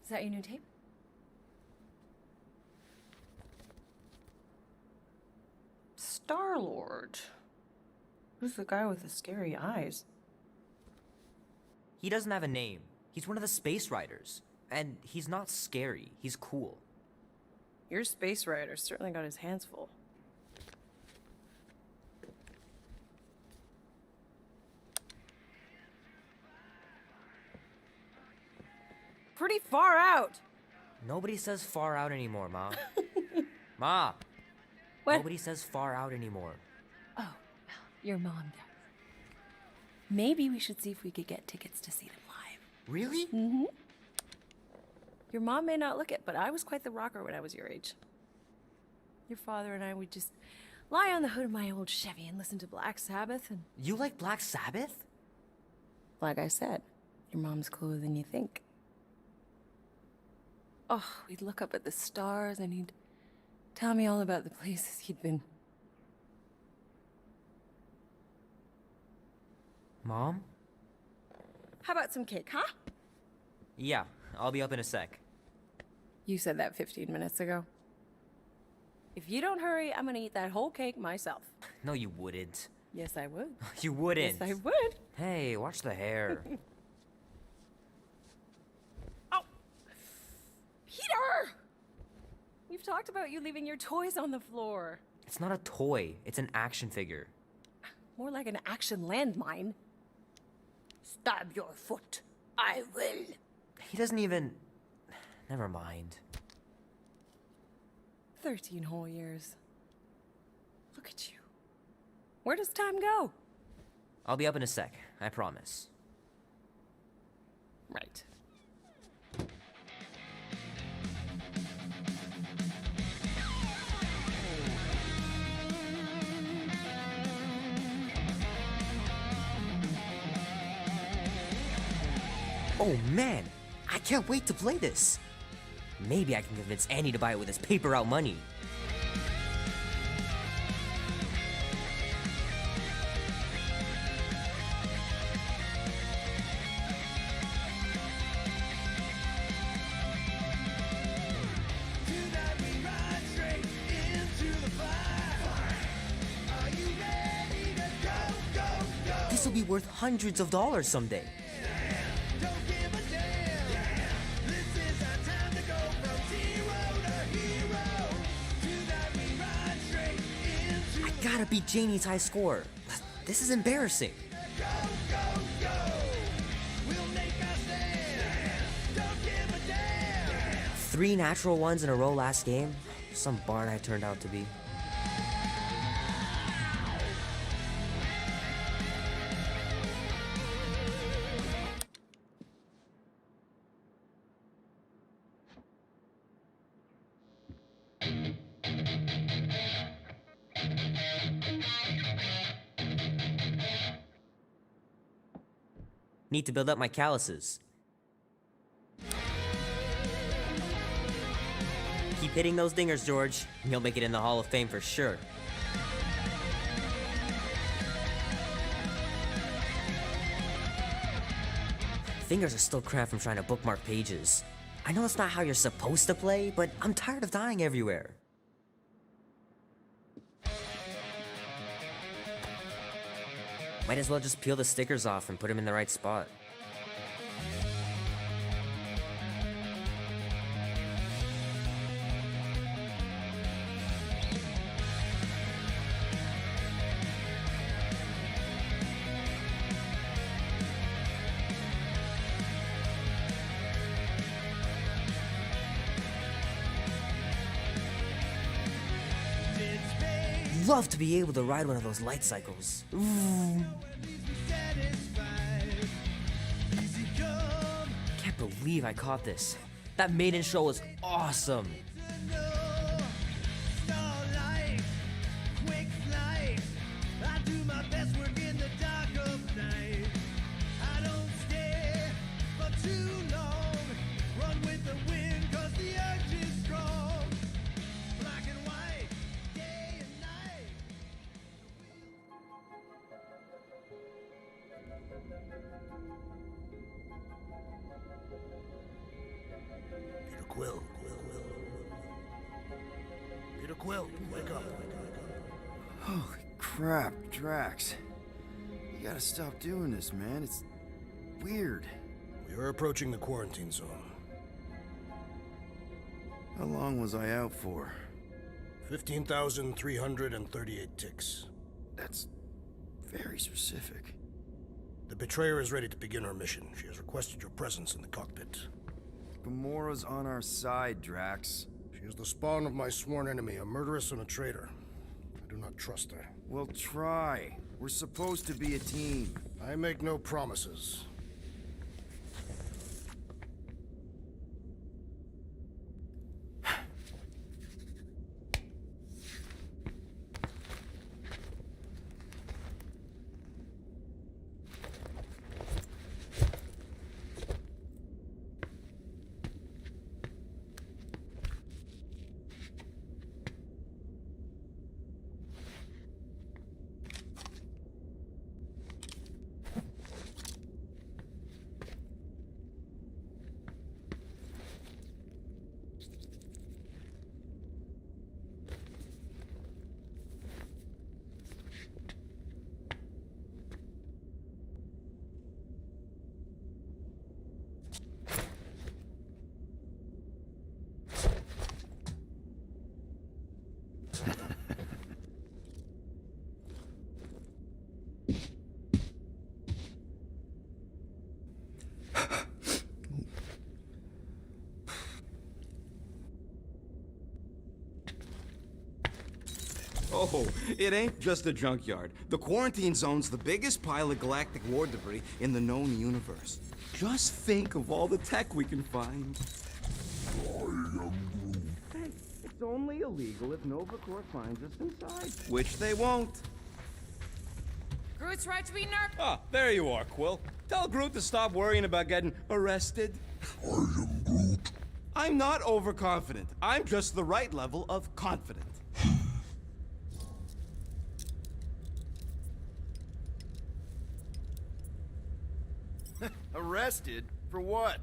Is that your new tape? Star-Lord. Who's the guy with the scary eyes? He doesn't have a name. He's one of the space riders. And he's not scary. He's cool. Your space rider certainly got his hands full. Pretty far out. Nobody says far out anymore, Ma. Ma! What? Nobody says far out anymore. Oh, your mom does. Maybe we should see if we could get tickets to see them live. Really? Mm-hmm. Your mom may not look it, but I was quite the rocker when I was your age. Your father and I would just lie on the hood of my old Chevy and listen to Black Sabbath and... You like Black Sabbath? Like I said, your mom's cooler than you think. Oh, we'd look up at the stars and he'd tell me all about the places he'd been. Mom? How about some cake, huh? Yeah, I'll be up in a sec. You said that 15 minutes ago. If you don't hurry, I'm gonna eat that whole cake myself. No, you wouldn't. Yes, I would. You wouldn't. Yes, I would. Hey, watch the hair. Oh! Peter! We've talked about you leaving your toys on the floor. It's not a toy. It's an action figure. More like an action landmine. Stab your foot. I will. He doesn't even... Never mind. 13 whole years. Look at you. Where does time go? I'll be up in a sec, I promise. Right. Oh man, I can't wait to play this. Maybe I can convince Annie to buy it with his paper out money. This will be worth hundreds of dollars someday. I gotta beat Janie's high score. This is embarrassing. Three natural ones in a row last game. Some barn I turned out to be. Need to build up my calluses. Keep hitting those dingers, George. You'll make it in the Hall of Fame for sure. Fingers are still cramped from trying to bookmark pages. I know it's not how you're supposed to play, but I'm tired of dying everywhere. Might as well just peel the stickers off and put them in the right spot. Love to be able to ride one of those light cycles. Can't believe I caught this. That maiden show was awesome. Quill, wake up. Holy crap, Drax. You gotta stop doing this, man. It's weird. We are approaching the quarantine zone. How long was I out for? 15,338 ticks. That's very specific. The betrayer is ready to begin her mission. She has requested your presence in the cockpit. Gamora's on our side, Drax. She is the spawn of my sworn enemy, a murderess and a traitor. I do not trust her. Well, try. We're supposed to be a team. I make no promises. Oh, it ain't just a junkyard. The quarantine zone's the biggest pile of galactic war debris in the known universe. Just think of all the tech we can find. Hey, it's only illegal if Nova Corps finds us inside, which they won't. Groot's right to be nerfed. Ah, there you are, Quill. Tell Groot to stop worrying about getting arrested. I am Groot. I'm not overconfident. I'm just the right level of confident. Arrested? For what?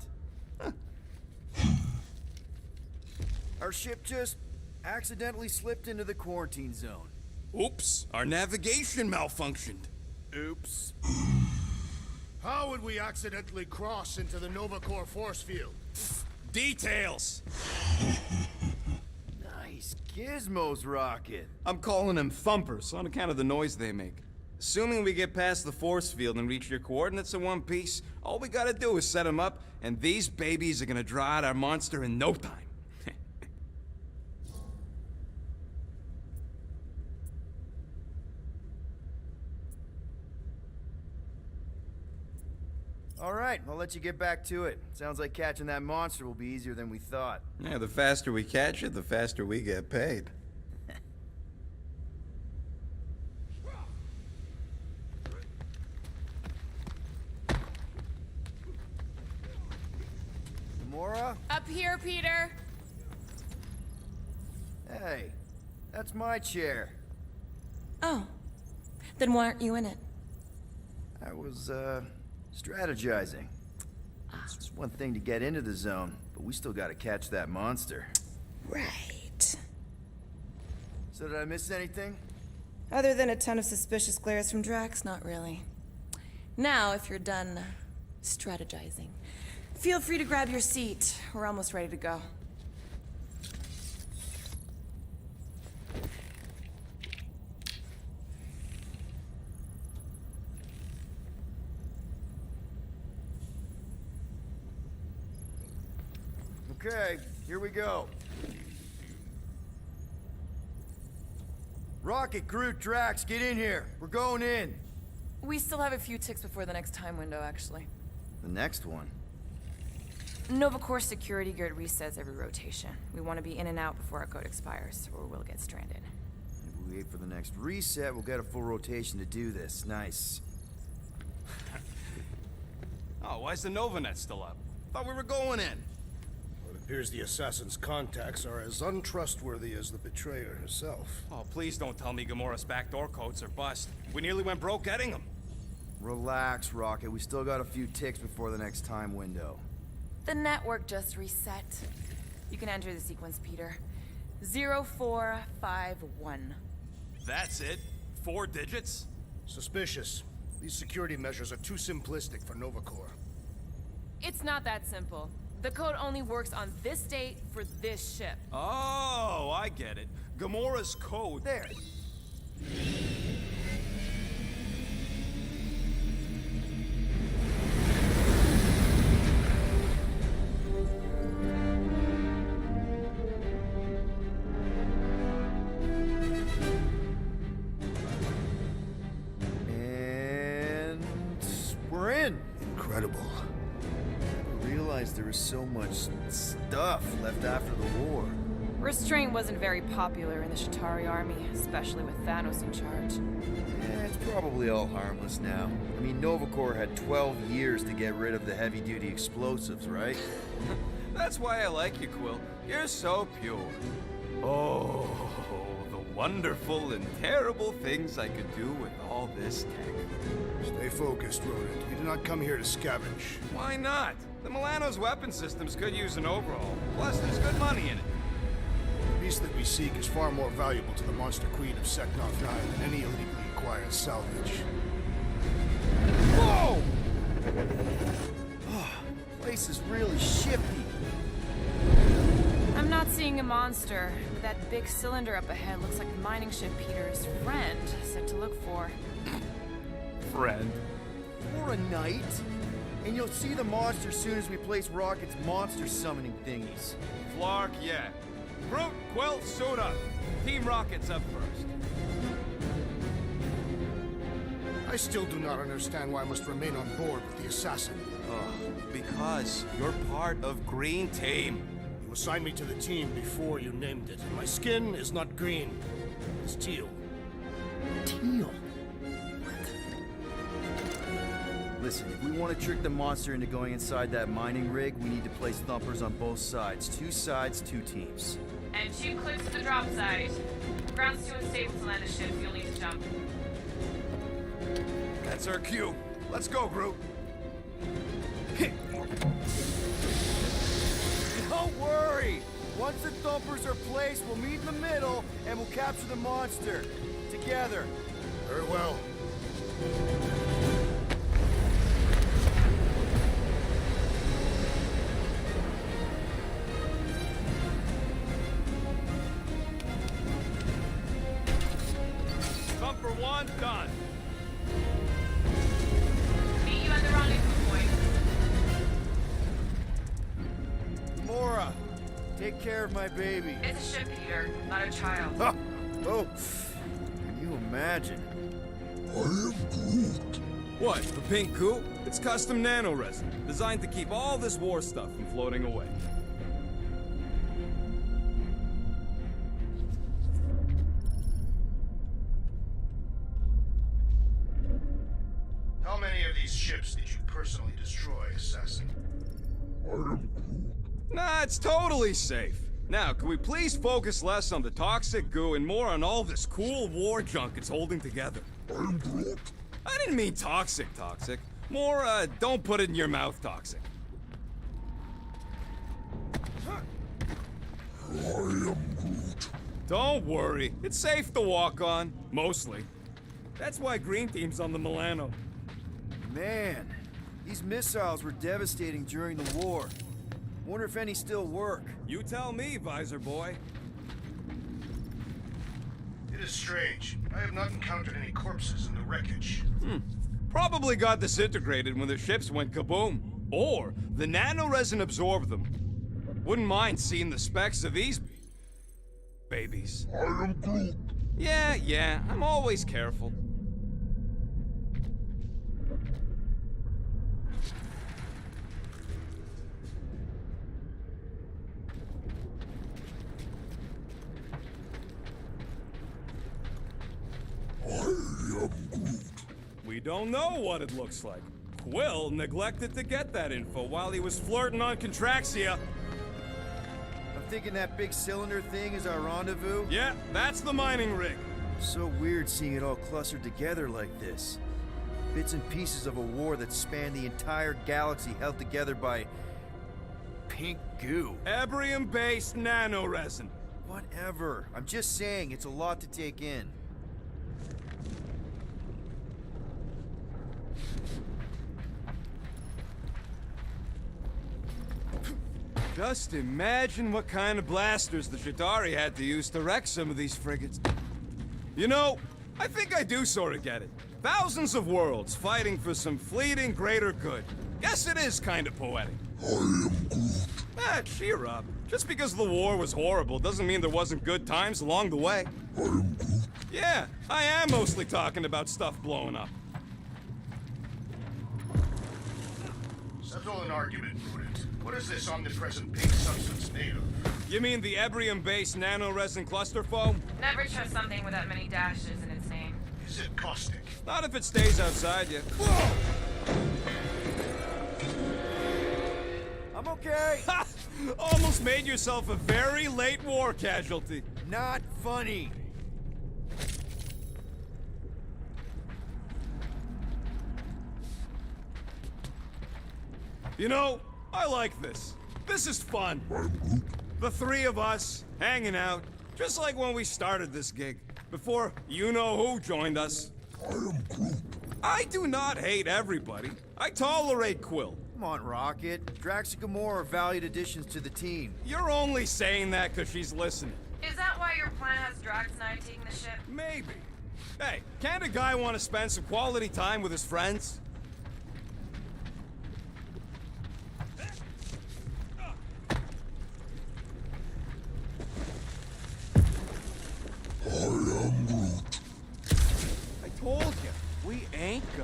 Our ship just accidentally slipped into the quarantine zone. Oops, our navigation malfunctioned. Oops. How would we accidentally cross into the Nova Corps force field? Details! Nice gizmos, Rocket. I'm calling them thumpers on account of the noise they make. Assuming we get past the force field and reach your coordinates in one piece, all we gotta do is set them up, and these babies are gonna draw out our monster in no time. All right, I'll let you get back to it. Sounds like catching that monster will be easier than we thought. Yeah, the faster we catch it, the faster we get paid. Gamora? Up here, Peter. Hey, that's my chair. Oh. Then why aren't you in it? I was, strategizing. It's one thing to get into the zone, but we still gotta catch that monster. Right. So did I miss anything? Other than a ton of suspicious glares from Drax, not really. Now, if you're done strategizing, feel free to grab your seat. We're almost ready to go. Okay, here we go. Rocket, Groot, Drax, get in here. We're going in. We still have a few ticks before the next time window, actually. The next one. Nova Corps security grid resets every rotation. We want to be in and out before our code expires, or we'll get stranded. If we wait for the next reset, we'll get a full rotation to do this. Nice. Oh, why's the Novanet still up? Thought we were going in. Well, it appears the assassin's contacts are as untrustworthy as the betrayer herself. Oh, please don't tell me Gamora's backdoor codes are bust. We nearly went broke getting them. Relax, Rocket. We still got a few ticks before the next time window. The network just reset. You can enter the sequence, Peter. 0451. That's it? 4 digits? Suspicious. These security measures are too simplistic for Nova Corps. It's not that simple. The code only works on this date for this ship. Oh, I get it. Gamora's code. There. And we're in. Incredible. I realized there was so much stuff left after the war. Restraint wasn't very popular in the Shatari army, especially with Thanos in charge. It's probably all harmless now. I mean, Nova Corps had 12 years to get rid of the heavy-duty explosives, right? That's why I like you, Quill. You're so pure. Oh, the wonderful and terrible things I could do with all this tech. Stay focused, Rodent. We did not come here to scavenge. Why not? The Milano's weapon systems could use an overhaul. Plus, there's good money in it. The piece that we seek is far more valuable to the Monster Queen of Seknov 9 than any illegally acquired salvage. Whoa! Place is really shifty. I'm not seeing a monster, but that big cylinder up ahead looks like the mining ship Peter's friend said to look for. Friend. For a night. And you'll see the monster soon as we place Rocket's monster summoning thingies. Flark, yeah. Groot, Quill, suit up. Team Rocket's up first. I still do not understand why I must remain on board with the assassin. Because you're part of Green Team. You assigned me to the team before you named it. My skin is not green. It's teal. Teal? Listen, if we want to trick the monster into going inside that mining rig, we need to place thumpers on both sides. 2 sides, 2 teams. And 2 clips to the drop site. Ground's too unstable to land a ship, so you'll need to jump. That's our cue. Let's go, Groot. Don't worry! Once the thumpers are placed, we'll meet in the middle, and we'll capture the monster. Together. Very well. Thumper 1, done. Meet you at the rendezvous point. Mora, take care of my baby. It's a ship, Peter, not a child. Ha! Oh, can you imagine? What, the pink coupe? It's custom nano-resin, designed to keep all this war stuff from floating away. How many of these ships did you personally destroy, assassin? Nah, it's totally safe. Now, can we please focus less on the toxic goo and more on all this cool war junk it's holding together? I didn't mean toxic. More, don't put it in your mouth toxic. Don't worry, it's safe to walk on, mostly. That's why Green Team's on the Milano. Man, these missiles were devastating during the war. Wonder if any still work. You tell me, Visor Boy. It is strange. I have not encountered any corpses in the wreckage. Probably got disintegrated when the ships went kaboom. Or the nano-resin absorbed them. Wouldn't mind seeing the specs of these babies. I am Groot. Yeah, I'm always careful. We don't know what it looks like. Quill neglected to get that info while he was flirting on Contraxia. I'm thinking that big cylinder thing is our rendezvous. Yeah, that's the mining rig. So weird seeing it all clustered together like this. Bits and pieces of a war that spanned the entire galaxy held together by pink goo. Ebrium-based nano-resin. Whatever. I'm just saying, it's a lot to take in. Just imagine what kind of blasters the Chitauri had to use to wreck some of these frigates. You know, I think I do sort of get it. Thousands of worlds fighting for some fleeting greater good. Guess it is kind of poetic. I am Groot. Cheer up. Just because the war was horrible doesn't mean there wasn't good times along the way. I am Groot. Yeah, I am mostly talking about stuff blowing up. Settle an argument, Prudent. What is this omnipresent pink substance made of? You mean the Ebrium-based nano-resin cluster foam? Never trust something with that many dashes in its name. Is it caustic? Not if it stays outside you. Whoa! I'm okay. Ha! Almost made yourself a very late war casualty. Not funny. You know, I like this. This is fun. The three of us, hanging out, just like when we started this gig, before you-know-who joined us. I am Groot. I do not hate everybody. I tolerate Quill. Come on, Rocket. Drax and Gamora are valued additions to the team. You're only saying that because she's listening. Is that why your plan has Drax and I taking the ship? Maybe. Hey, can't a guy want to spend some quality time with his friends?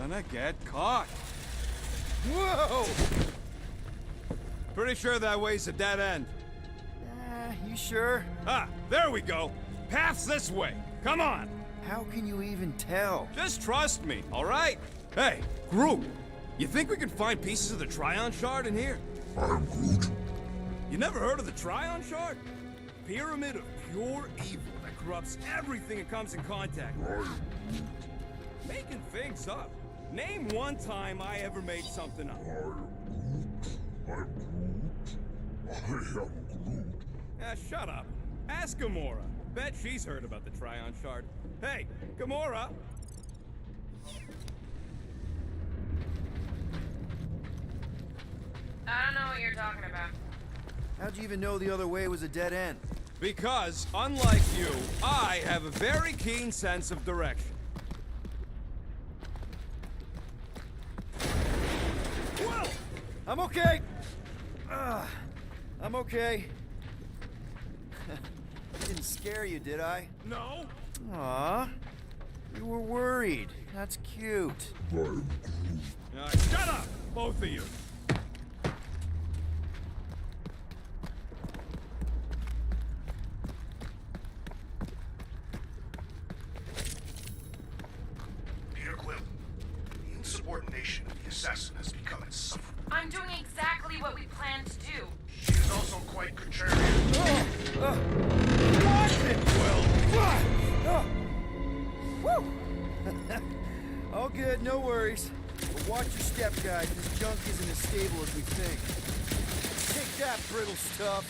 gonna get caught. Whoa! Pretty sure that way's a dead end. You sure? Ah, there we go. Path's this way. Come on. How can you even tell? Just trust me, all right? Hey, Groot. You think we can find pieces of the Tryon Shard in here? I'm Groot. You never heard of the Tryon Shard? Pyramid of pure evil that corrupts everything it comes in contact with. Making things up. Name one time I ever made something up. I'm Groot. Ah, shut up. Ask Gamora. Bet she's heard about the Tryon Shard. Hey, Gamora! I don't know what you're talking about. How'd you even know the other way was a dead end? Because, unlike you, I have a very keen sense of direction. Whoa! I'm okay. I'm okay. Didn't scare you, did I? No? Aw. You were worried. That's cute. Shut up, both of you. Peter Quill, the insubordination of the assassin has become insufferable. I'm doing exactly what we planned to do. She is also quite contrarian. All good, no worries. But watch your step, guys. This junk isn't as stable as we think. Take that, brittle stuff.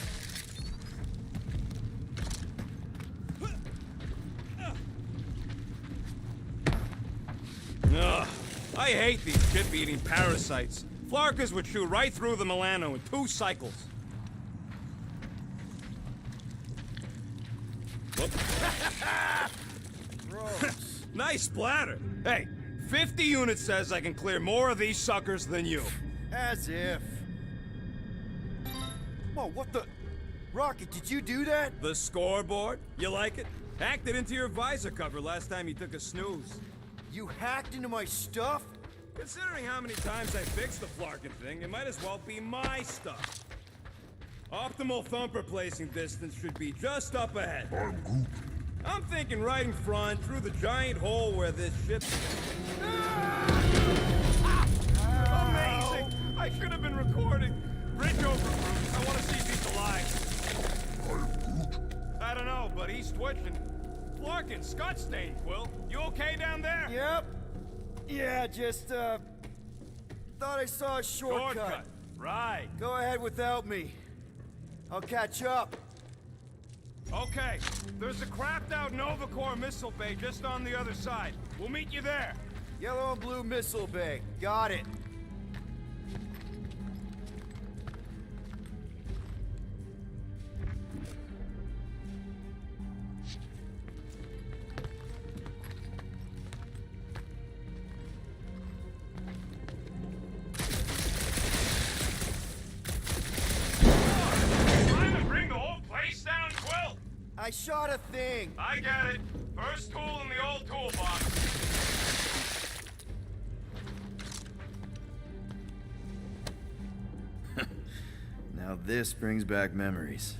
Ugh, I hate these chip-eating parasites. Flarkas would chew right through the Milano in 2 cycles. Whoop. Gross. Nice splatter. Hey, 50 units says I can clear more of these suckers than you. As if. Whoa, what the? Rocket, did you do that? The scoreboard? You like it? Hacked it into your visor cover last time you took a snooze. You hacked into my stuff? Considering how many times I fixed the Flarkin thing, it might as well be my stuff. Optimal thumper placing distance should be just up ahead. I'm Groot. I'm thinking right in front, through the giant hole where this ship... Amazing! I should have been recording. Bridge over, Groot. I want to see if he's alive. I'm Groot. I don't know, but he's twitching. Flarkin, Scott Stain, Quill. You okay down there? Yep. Yeah, just, thought I saw a shortcut. Right. Go ahead without me. I'll catch up. Okay. There's a crapped-out Nova Corps missile bay just on the other side. We'll meet you there. Yellow and blue missile bay. Got it. I shot a thing. I get it. First tool in the old toolbox. Now this brings back memories.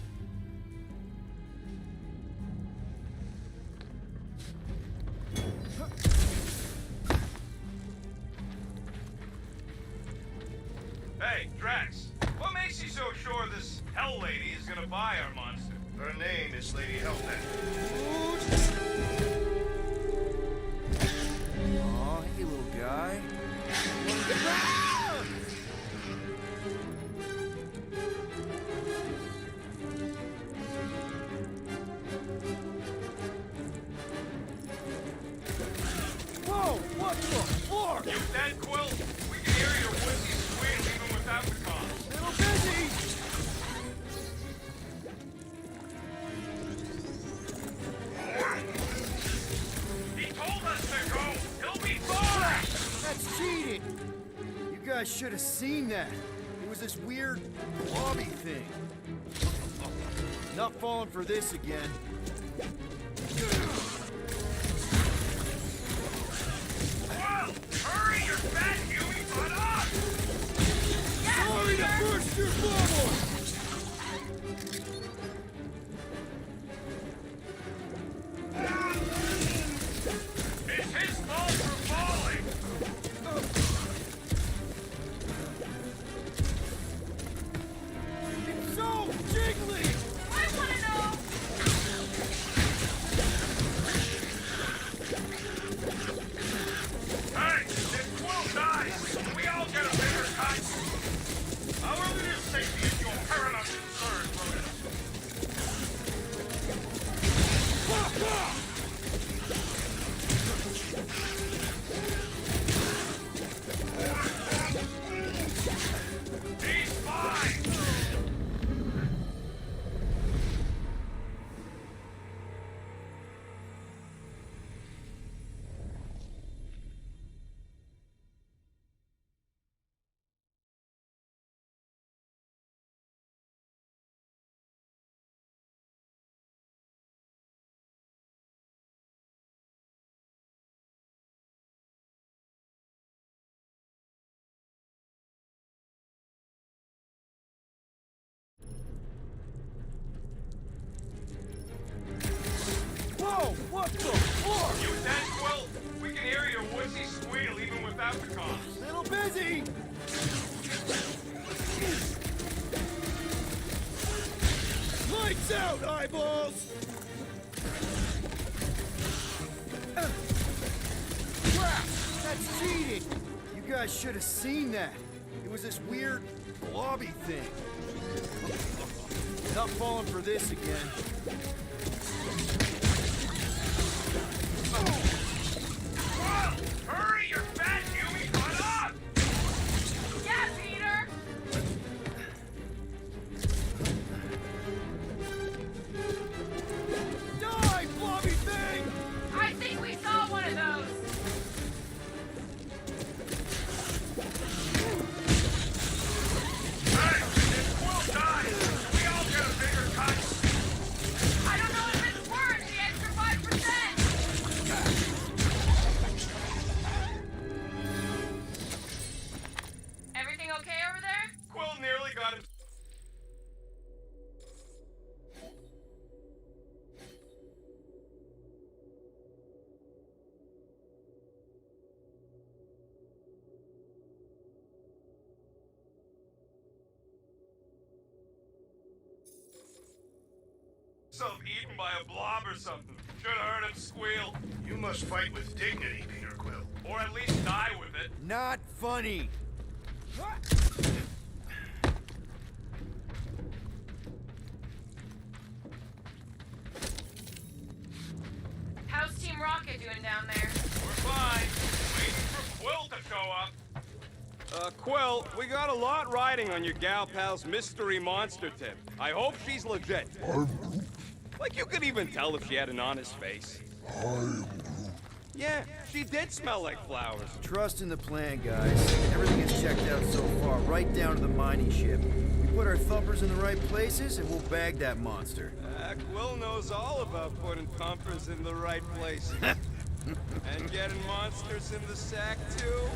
Hey, Drax. What makes you so sure this Hell Lady is gonna buy our monster? Her name is Lady Hellbent. Aw, hey little guy. Whoa, what the fuck? You dead, Quill? We can hear your whiskey squeal even without the comms. Little busy. He told us to go. He'll be fine. That's cheating. You guys should have seen that. It was this weird blobby thing. Not falling for this again. Well, hurry, you're out the comms. Little busy! Lights out, eyeballs! Crap! That's cheating! You guys should have seen that. It was this weird blobby thing. Not falling for this again. Hurry, you're fat, Yumi! Run up! Yeah, Peter! Die, blobby thing! I think we saw one of those. Hey, if Quill dies, we all get a bigger cut. I don't know if it's worth the extra 5%. Everything okay over there? Quill nearly got him. Eaten by a blob or something. Should have heard him squeal. You must fight with dignity, Peter Quill. Or at least die with it. Not funny! How's Team Rocket doing down there? We're fine. Waiting for Quill to show up. Quill, we got a lot riding on your gal pal's mystery monster tip. I hope she's legit. Like you could even tell if she had an honest face. Yeah, she did smell like flowers. Trust in the plan, guys. Everything is checked out so far, right down to the mining ship. We put our thumpers in the right places, and we'll bag that monster. Quill knows all about putting thumpers in the right places. And getting monsters in the sack, too.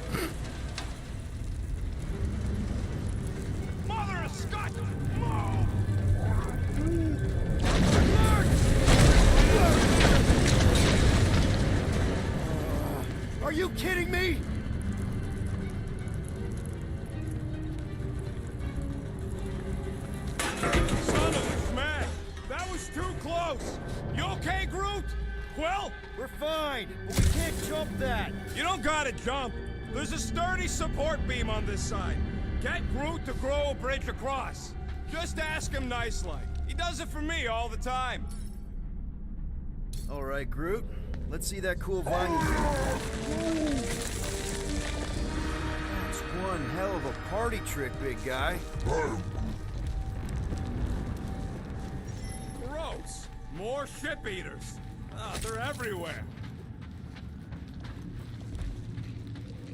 Mother of Scott! Move! Are you kidding me? Son of a smash! That was too close! You okay, Groot? Quill? We're fine, but we can't jump that. You don't gotta jump. There's a sturdy support beam on this side. Get Groot to grow a bridge across. Just ask him nice-like. He does it for me all the time. All right, Groot. Let's see that cool vine. That's one hell of a party trick, big guy. Gross. More ship eaters. Ah, they're everywhere.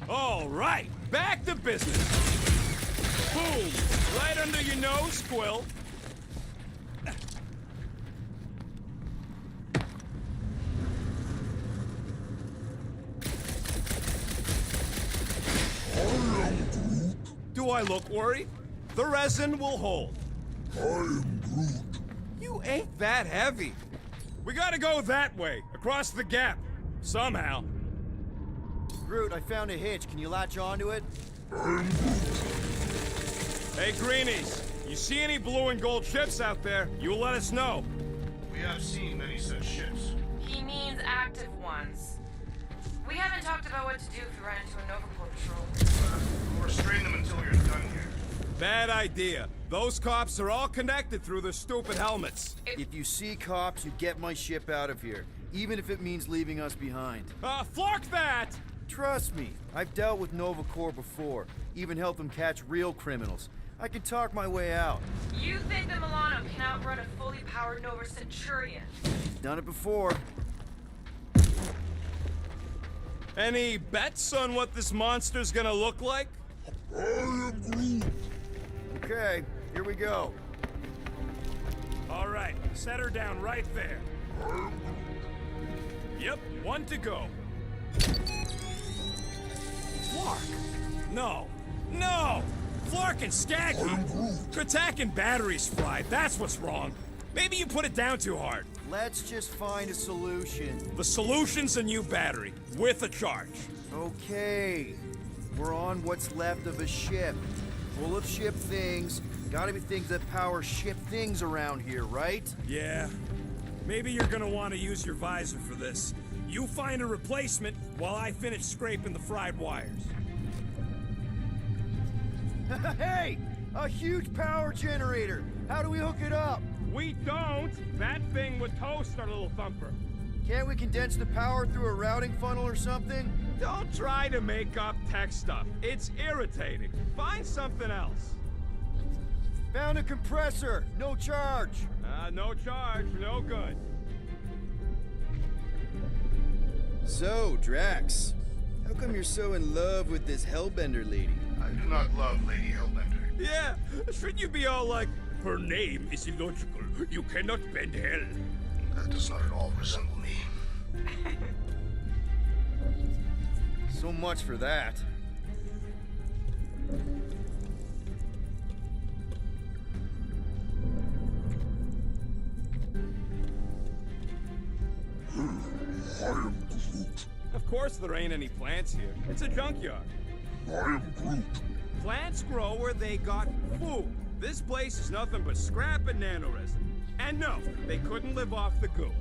All right, back to business. Boom! Right under your nose, Quill. Do I look worried? The resin will hold. I am Groot. You ain't that heavy. We gotta go that way, across the gap. Somehow. Groot, I found a hitch. Can you latch onto it? Hey, Greenies. You see any blue and gold ships out there, you let us know. We have seen many such ships. He means active ones. We haven't talked about what to do if we run into a Nova Corps patrol. We'll restrain them until you're done here. Bad idea. Those cops are all connected through their stupid helmets. If you see cops, you get my ship out of here, even if it means leaving us behind. Flark that! Trust me, I've dealt with Nova Corps before, even helped them catch real criminals. I can talk my way out. You think the Milano can outrun a fully powered Nova Centurion? Done it before. Any bets on what this monster's gonna look like? I am Groot. Okay, here we go. All right, set her down right there. Yep, one to go. Flark! No! No! Flark and Skaggy! Kratak and batteries fried, that's what's wrong. Maybe you put it down too hard. Let's just find a solution. The solution's a new battery, with a charge. Okay. We're on what's left of a ship. Full of ship things. Gotta be things that power ship things around here, right? Yeah. Maybe you're gonna want to use your visor for this. You find a replacement while I finish scraping the fried wires. Hey! A huge power generator! How do we hook it up? We don't! That thing would toast our little thumper. Can't we condense the power through a routing funnel or something? Don't try to make up tech stuff. It's irritating. Find something else. Found a compressor! No charge! No charge, no good. So, Drax, how come you're so in love with this Hellbender lady? I do not love Lady Hellbender. Yeah, shouldn't you be all like, her name is illogical. You cannot bend hell. That does not at all resemble me. So much for that. I am Groot. Of course there ain't any plants here. It's a junkyard. I am Groot. Plants grow where they got food. This place is nothing but scrap and nanoresin. And no, they couldn't live off the goo.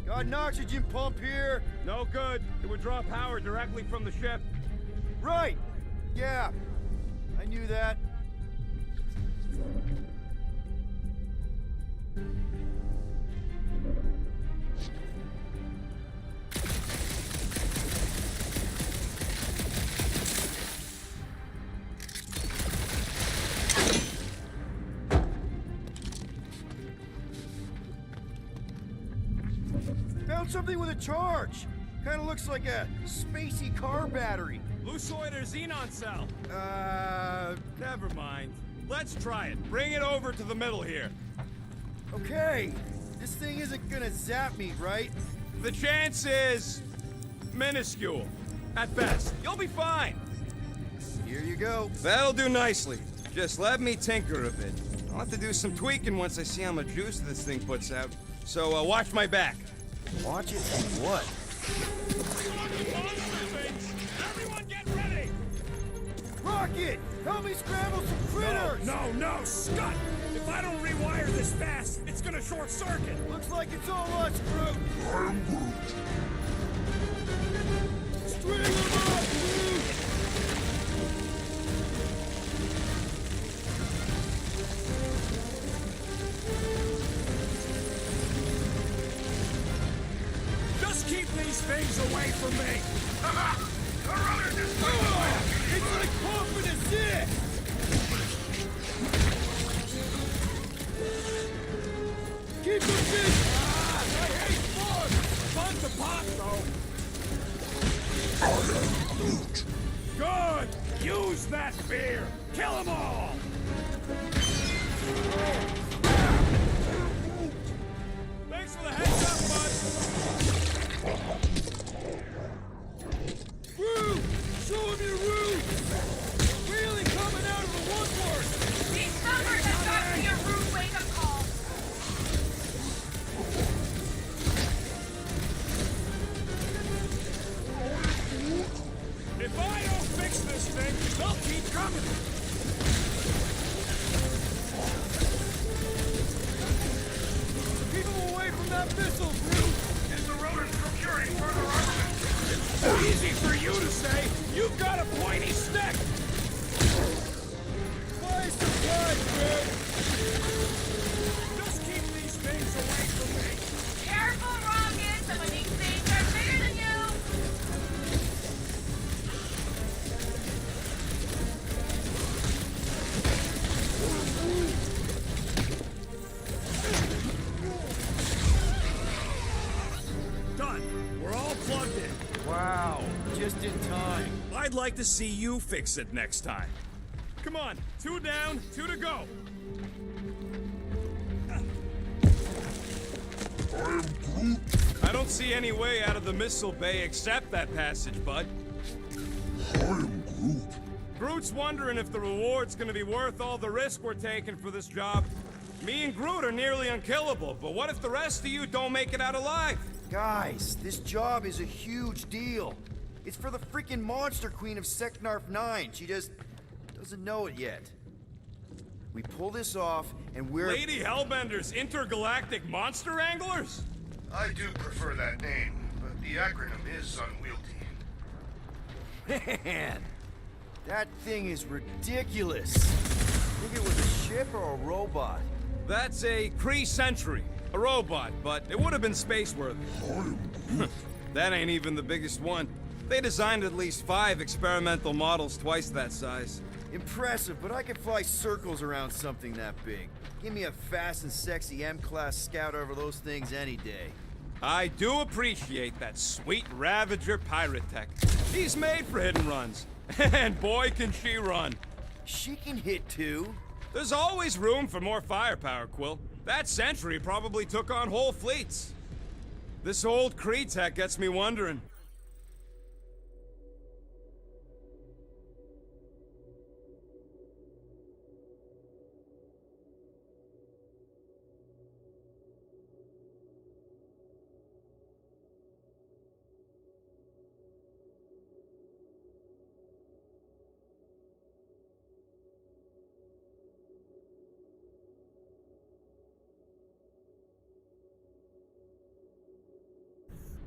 Got an oxygen pump here? No good. It would draw power directly from the ship. Right! Yeah, I knew that. Found something with a charge. Kinda looks like a spacey car battery. Lucioid or xenon cell? Never mind. Let's try it. Bring it over to the middle here. Okay. This thing isn't gonna zap me, right? The chance is minuscule. At best. You'll be fine. Here you go. That'll do nicely. Just let me tinker a bit. I'll have to do some tweaking once I see how much juice this thing puts out. So, watch my back. Watch it and what? Everyone get ready! Rocket! Help me scramble some critters! No, Scott! If I don't rewire this fast, it's gonna short circuit! Looks like it's all us, Groot! I am Groot. String 'em up, Groot! Just keep these things away from me! It's like pumping a zit! Keep them busy! I hate fun! Fun to pop, though! I am Groot. Good! Use that fear! Kill them all! Thanks for the heads up, bud! Groot! Show him your roots! Really coming out of the woodwork! These numbers have got to be a rude wake-up call. If I don't fix this thing, they'll keep coming! Keep him away from that missile, Groot! Is the rotor procuring further armament? Easy for you to say! You've got a pointy stick! Why surprise, Groot? Just keep these things away from me! Careful, Rocket. Some of these things are bigger than you. Done! We're all plugged in. Wow, just in time. I'd like to see you fix it next time. Come on, 2 down, 2 to go. I am Groot. I don't see any way out of the missile bay except that passage, bud. I am Groot. Groot's wondering if the reward's gonna be worth all the risk we're taking for this job. Me and Groot are nearly unkillable, but what if the rest of you don't make it out alive? Guys, this job is a huge deal. It's for the freaking monster queen of Seknarf 9. She just doesn't know it yet. We pull this off, and we're... Lady Hellbender's intergalactic monster anglers? I do prefer that name, but the acronym is unwieldy. Man, that thing is ridiculous. Think it was a ship or a robot? That's a Kree Sentry. A robot, but it would have been space-worthy. That ain't even the biggest one. They designed at least 5 experimental models twice that size. Impressive, but I could fly circles around something that big. Give me a fast and sexy M-class scout over those things any day. I do appreciate that sweet Ravager pirate tech. He's made for hit and runs. And boy, can she run. She can hit too. There's always room for more firepower, Quill. That Sentry probably took on whole fleets. This old Kree tech gets me wondering.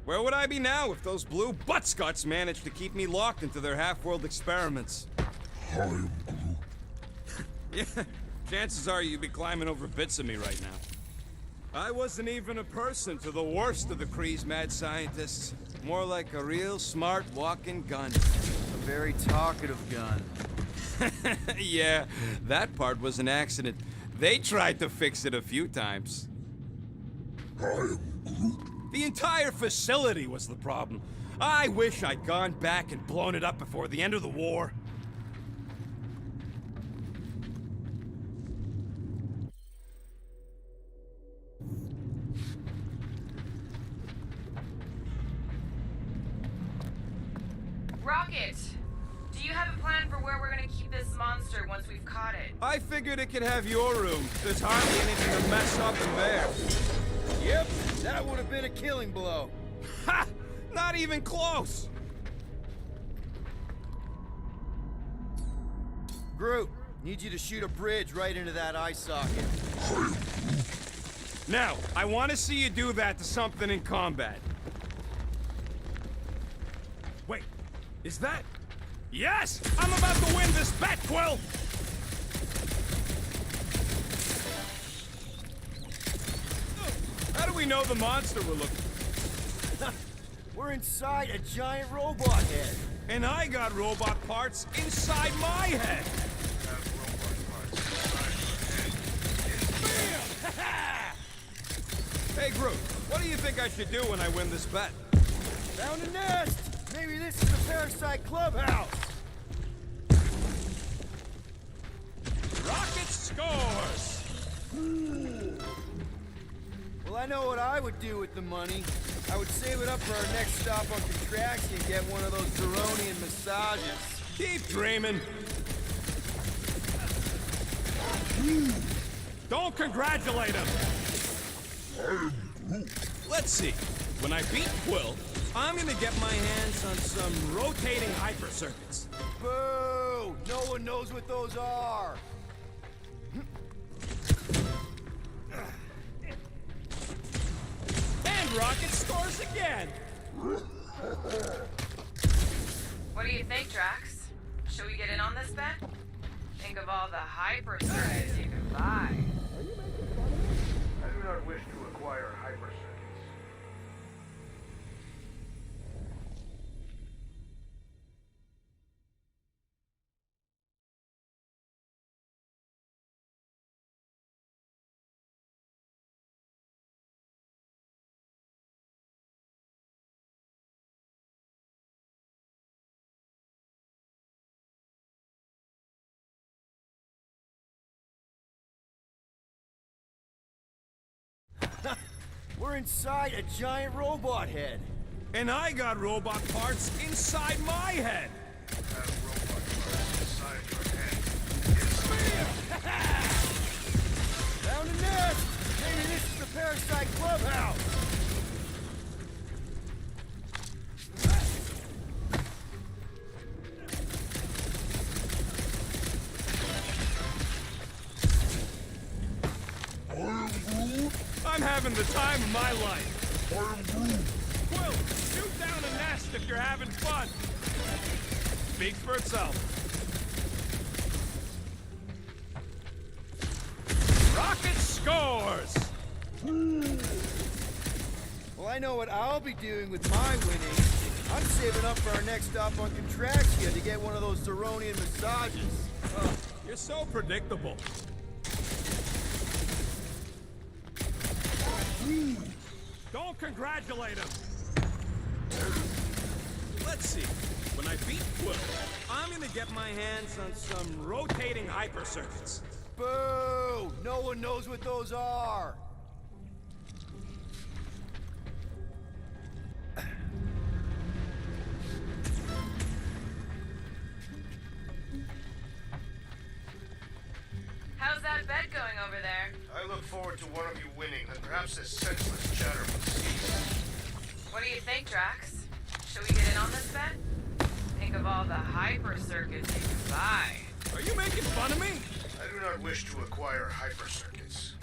Where would I be now if those blue buttscots managed to keep me locked into their half-world experiments? I am Groot. Yeah, chances are you'd be climbing over bits of me right now. I wasn't even a person to the worst of the Kree's mad scientists. More like a real smart walking gun. A very talkative gun. Yeah, that part was an accident. They tried to fix it a few times. I am Groot. The entire facility was the problem. I wish I'd gone back and blown it up before the end of the war. Rocket, do you have a plan for where we're gonna keep this monster once we've caught it? I figured it could have your room. There's hardly anything to mess up in there. Yep, that would have been a killing blow. Ha! Not even close! Groot, need you to shoot a bridge right into that eye socket. Now, I want to see you do that to something in combat. Wait, is that... Yes! I'm about to win this bet, Quill! How do we know the monster we're looking for? We're inside a giant robot head. And I got robot parts inside my head! Hey, Groot, what do you think I should do when I win this bet? Found a nest! Maybe this is the Parasite Clubhouse! Rocket scores! Well, I know what I would do with the money. I would save it up for our next stop on Contraction and get one of those Duronian massages. Keep dreaming. Don't congratulate him! Let's see. When I beat Quill, I'm gonna get my hands on some rotating hyper circuits. Boo! No one knows what those are! And Rocket scores again! What do you think, Drax? Should we get in on this bet? Think of all the hyper circuits you can buy. I do not wish to acquire hyper circuits. We're inside a giant robot head. And I got robot parts inside my head! Have robot parts inside your head. Found a nest! Maybe this is the Parasite Clubhouse! having the time of my life. I am Groot. Quill, shoot down a nest if you're having fun. Speaks for itself. Rocket scores! Well, I know what I'll be doing with my winnings. I'm saving up for our next stop on Contraxia to get one of those Zeronian massages. Oh, you're so predictable. Don't congratulate him! Let's see. When I beat Quill, I'm gonna get my hands on some rotating hyper circuits. Boo! No one knows what those are! How's that bet going over there? I look forward to one of you winning, and perhaps this senseless chatter will cease. What do you think, Drax? Should we get in on this bet? Think of all the hyper circuits you can buy. Are you making fun of me? I do not wish to acquire hyper circuits.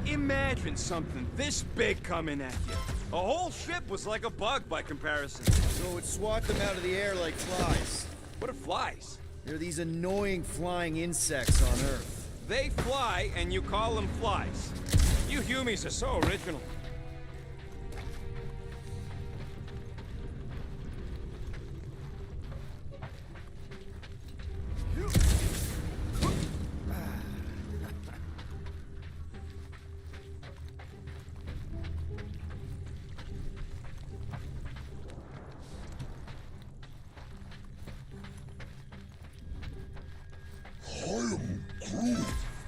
Imagine something this big coming at you. A whole ship was like a bug by comparison. So it swat them out of the air like flies. What are flies? They're these annoying flying insects on Earth. They fly and you call them flies. You Humies are so original.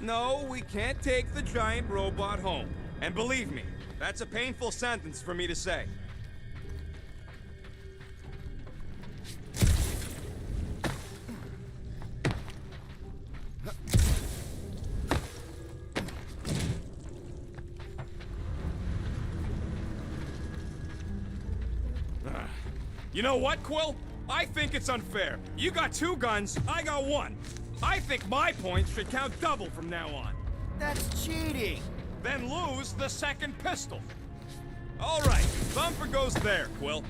No, we can't take the giant robot home. And believe me, that's a painful sentence for me to say. You know what, Quill? I think it's unfair. You got 2 guns, I got 1. I think my points should count double from now on. That's cheating! Then lose the second pistol. All right, Thumper goes there, Quill.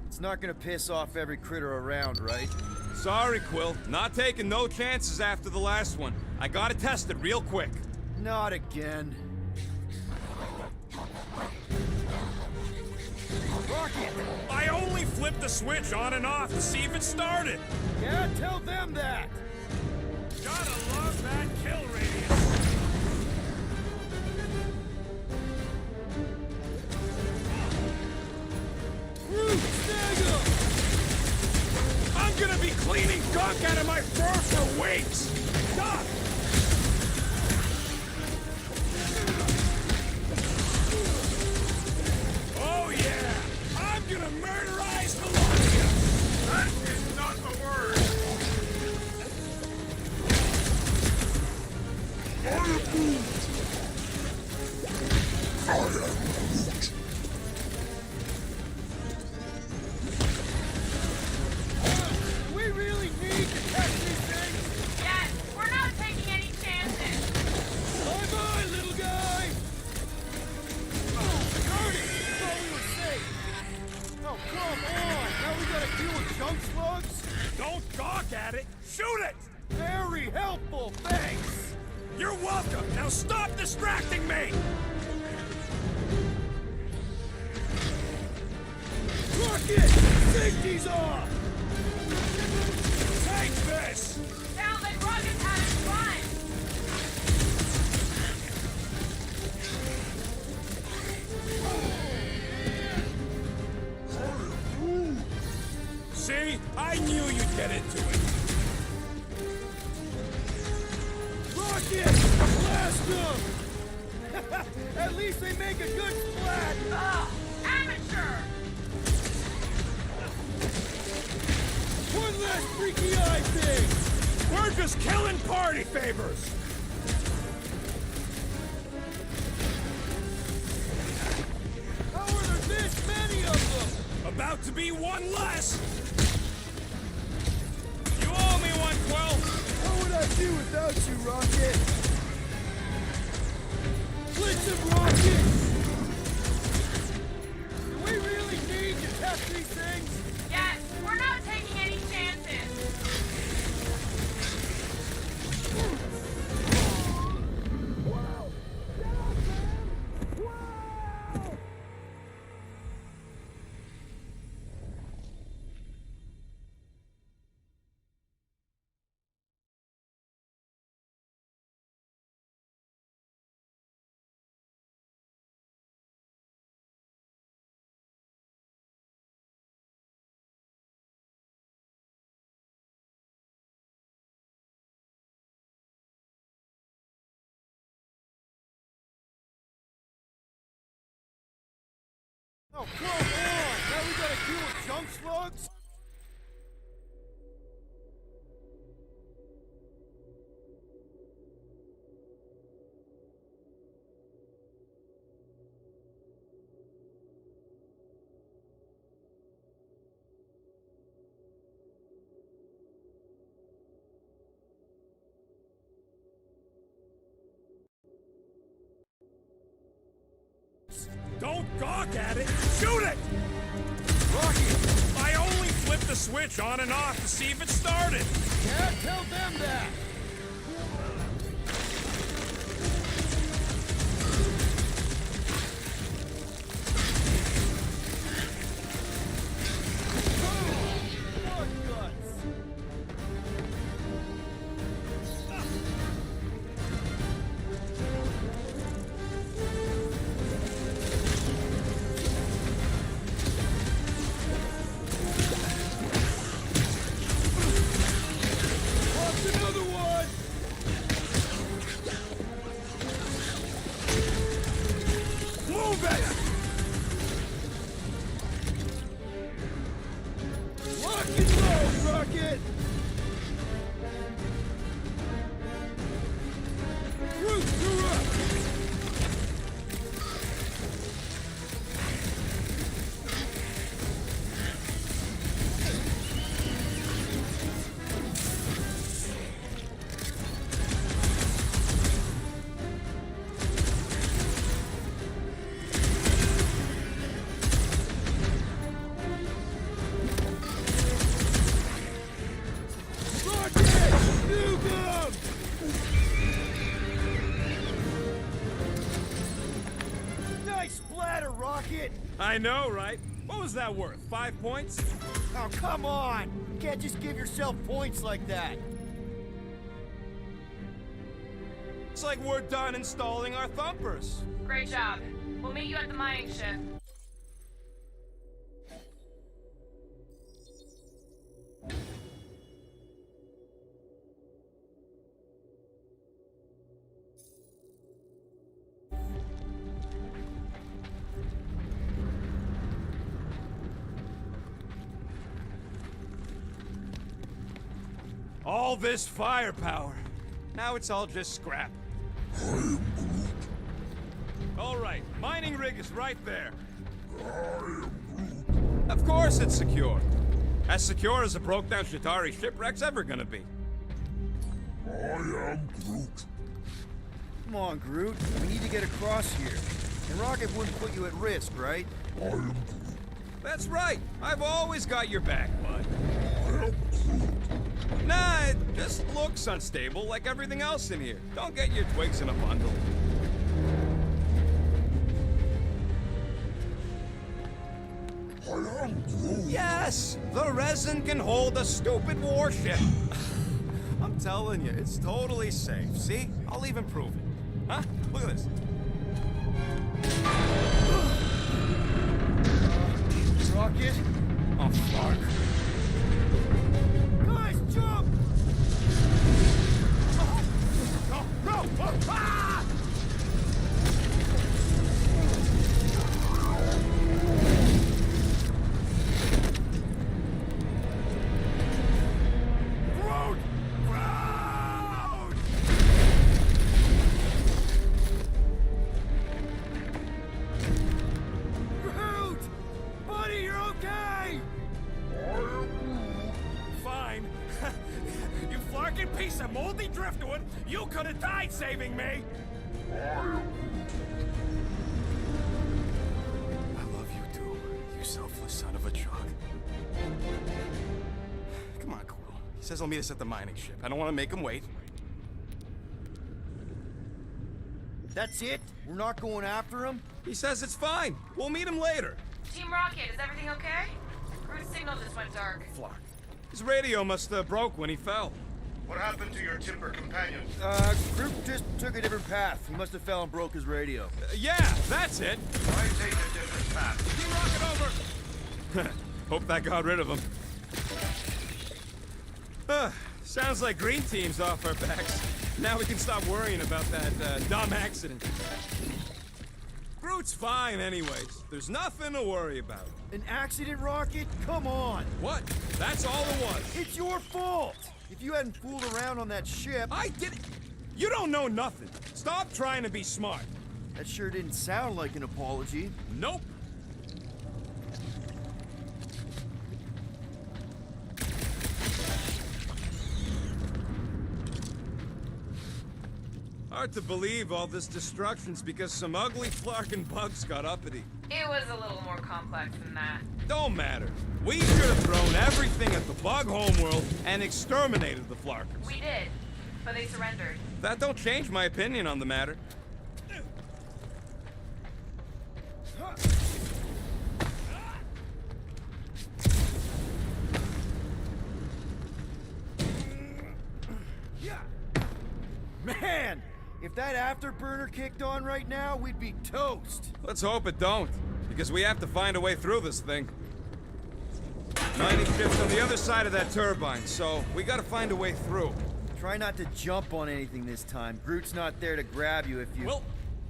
It's not gonna piss off every critter around, right? Sorry, Quill. Not taking no chances after the last one. I gotta test it real quick. Not again. Rocket! I only flipped the switch on and off to see if it started. Yeah, tell them that! Gotta love that kill radius. I'm gonna be cleaning gunk out of my fur for weeks! Stop! Oh yeah! I'm gonna murderize Melania! That is not the word! I am Groot. I am Groot. We really need to catch these things! Yes, we're not taking any chances. Bye-bye, little guy! Oh, darn it! Thought we were safe! Oh, come on! Now we gotta deal with junk slugs? Don't gawk at it! Shoot it! Very helpful, thanks! You're welcome! Now stop distracting me! Rocket! Safety's off! Take this! Sounds like Rocket's having fun. See? I knew you'd get into it. Rocket! Blast them! At least they make a good splat! Ugh, amateur! One last freaky eye thing! We're just killing party favors! How are there this many of them? about to be one less! You owe me 112! What would I do without you, Rocket? Blitz him, Rocket! Do we really need to test these things? Yes, we're not taking any chances. Oh, come on! Now we gotta deal with junk slugs? Don't gawk at it! Shoot it! Rocky! I only flipped the switch on and off to see if it started! Yeah, tell them that! I know, right? What was that worth? 5 points? Oh, come on! You can't just give yourself points like that! It's like we're done installing our thumpers. Great job. We'll meet you at the mining ship. All this firepower. Now it's all just scrap. All right, mining rig is right there. Of course it's secure. As secure as a broke-down Shatari shipwreck's ever gonna be. I am Groot. Come on, Groot. We need to get across here. And Rocket wouldn't put you at risk, right? I am Groot. That's right. I've always got your back, bud. I am Groot. Nah, it just looks unstable like everything else in here. Don't get your twigs in a bundle. I am Groot. Yes! The resin can hold a stupid warship. I'm telling you, it's totally safe. See? I'll even prove it. Huh? Look at this. Rocket? Oh, fuck. Guys, jump! No! Ah! Groot! Groot! Groot! Buddy, you're okay! piece of moldy driftwood, you could have died saving me! I love you too, you selfless son of a truck. Come on, Quill. He says he'll meet us at the mining ship. I don't want to make him wait. That's it? We're not going after him? He says it's fine. We'll meet him later. Team Rocket, is everything okay? Groot's signal just went dark. Flark. His radio must have broke when he fell. What happened to your timber companion? Groot just took a different path. He must have fell and broke his radio. Yeah, that's it. Why take a different path? Team Rocket over! Hope that got rid of him. Sounds like Green Team's off our backs. Now we can stop worrying about that dumb accident. Groot's fine anyways. There's nothing to worry about. An accident, Rocket? Come on! What? That's all it was. It's your fault! If you hadn't fooled around on that ship... I did it. You don't know nothing. Stop trying to be smart. That sure didn't sound like an apology. Nope. Hard to believe all this destruction's because some ugly flarkin' bugs got uppity. It was a little more complex than that. Don't matter. We should have thrown everything at the bug homeworld and exterminated the flarkers. We did, but they surrendered. That don't change my opinion on the matter. Man! If that afterburner kicked on right now, we'd be toast. Let's hope it don't, because we have to find a way through this thing. Mining ship's on the other side of that turbine, so we gotta find a way through. Try not to jump on anything this time. Groot's not there to grab you if you... Well,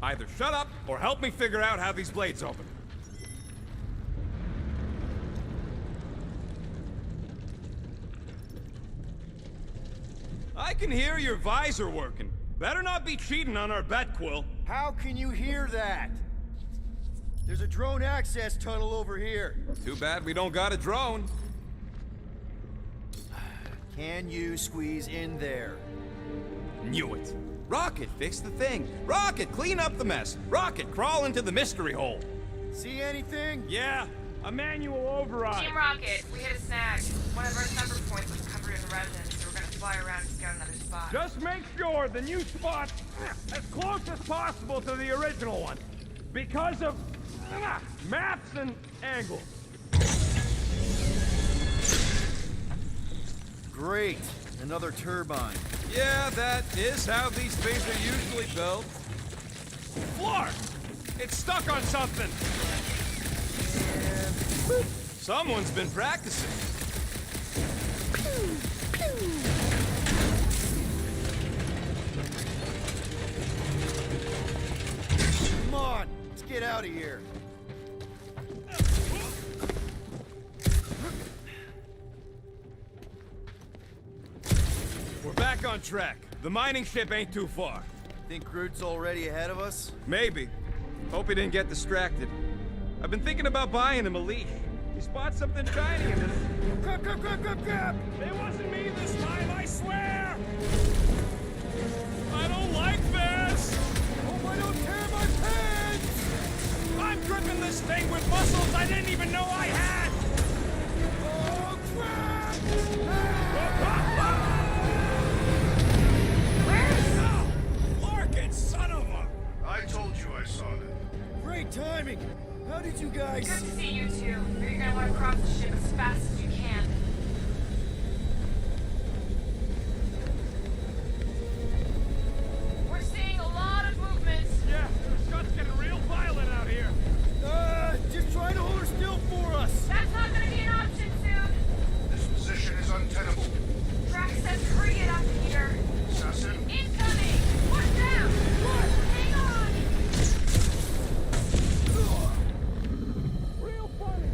either shut up or help me figure out how these blades open. I can hear your visor working. Better not be cheating on our bet, Quill. How can you hear that? There's a drone access tunnel over here. Too bad we don't got a drone. Can you squeeze in there? Knew it. Rocket, fix the thing. Rocket, clean up the mess. Rocket, crawl into the mystery hole. See anything? Yeah, a manual override. Team Rocket, we hit a snag. One of our number points was covered in resin, so we're gonna fly around and scout another spot. Just make sure the new spot's as close as possible to the original one. Because of maps and angles. Great. Another turbine. Yeah, that is how these things are usually built. Flark! It's stuck on something! Someone's been practicing. Come on, let's get out of here. We're back on track. The mining ship ain't too far. Think Groot's already ahead of us? Maybe. Hope he didn't get distracted. I've been thinking about buying him a leash. He spots something shiny in this. Grab, grab, grab, grab, grab! It wasn't me this time, I swear! I don't like this! Hope I don't tear my pants! I'm gripping this thing with muscles I didn't even know I had! Oh, crap! Larkin, son of a... I told you I saw that. Great timing! How did you guys... Good to see you two. But you're gonna want to cross the ship as fast as you can. We're seeing a lot of movement. Yeah, the shot's getting real violent out here. Just try to hold her still for us! That's not gonna be an option soon. This position is untenable. Drax says hurry it up, Peter. Assassin, Incoming! Watch out! What? Hang on! Real funny,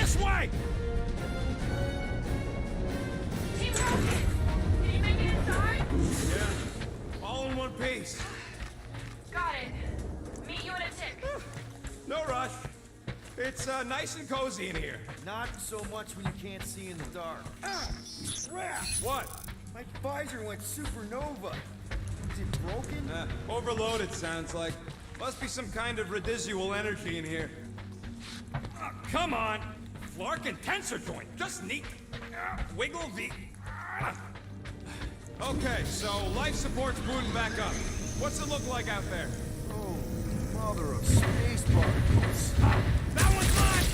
This way! Team Rocket! Can you make it inside? Yeah, all in one piece. Got it. Meet you in a tick. No rush. It's nice and cozy in here. Not so much when you can't see in the dark. Ah! Crap! What? My visor went supernova. Is it broken? Overloaded, sounds like. Must be some kind of residual energy in here. Come on! Flark and tensor joint, just neat. Wiggle the... Okay, so life support's booting back up. What's it look like out there? Oh, mother of space particles. That one's mine!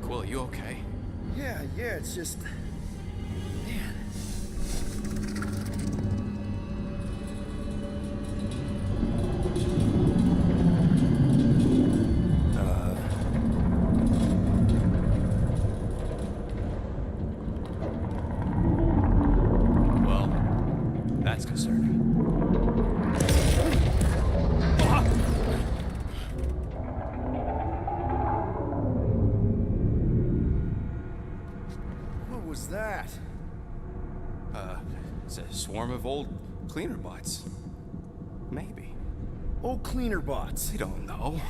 Quill, you okay? Yeah, it's just... Man. Well, that's concerning. What was that? It's a swarm of old cleaner bots. Maybe. Oh, cleaner bots. I don't know.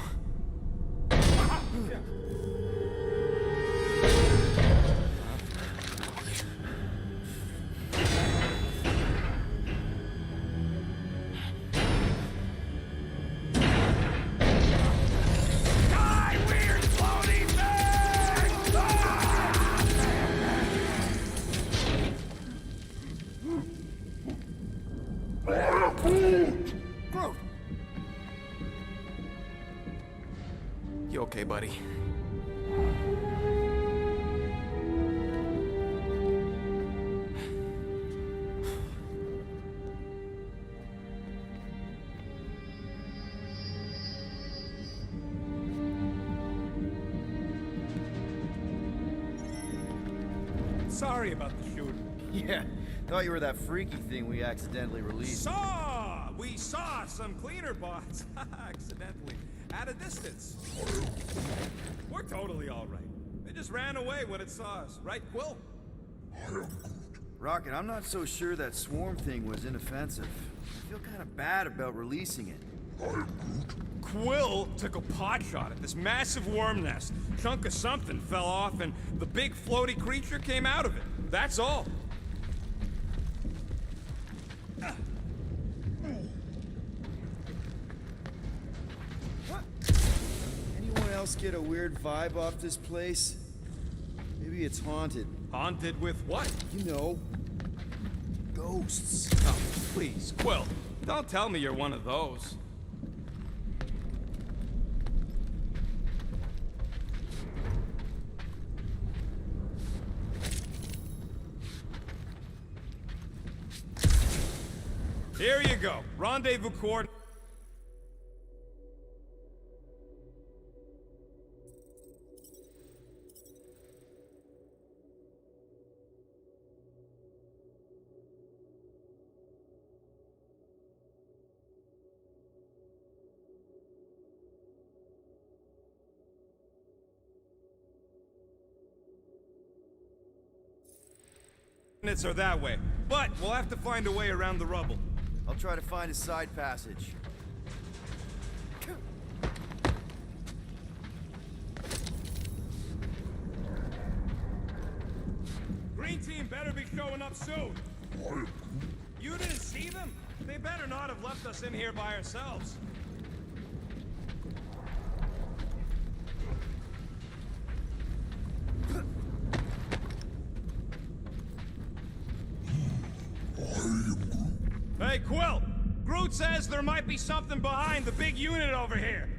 Die, weird floating thing! Groot! You okay, buddy? Sorry about the shooting. Yeah, thought you were that freaky thing we accidentally released. We saw some cleaner bots accidentally at a distance. We're totally all right. They just ran away when it saw us, right, Quill? Rocket, I'm not so sure that swarm thing was inoffensive. I feel kind of bad about releasing it. Quill took a pot shot at this massive worm nest. Chunk of something fell off, and the big floaty creature came out of it. That's all. Anyone else get a weird vibe off this place? Maybe it's haunted. Haunted with what? You know, ghosts. Oh, please, Quill. Don't tell me you're one of those. Here you go. Rendezvous coordinates. Are that way, but we'll have to find a way around the rubble. I'll try to find a side passage. Green team better be showing up soon. You didn't see them? They better not have left us in here by ourselves. Hey, Quill! Groot says there might be something behind the big unit over here.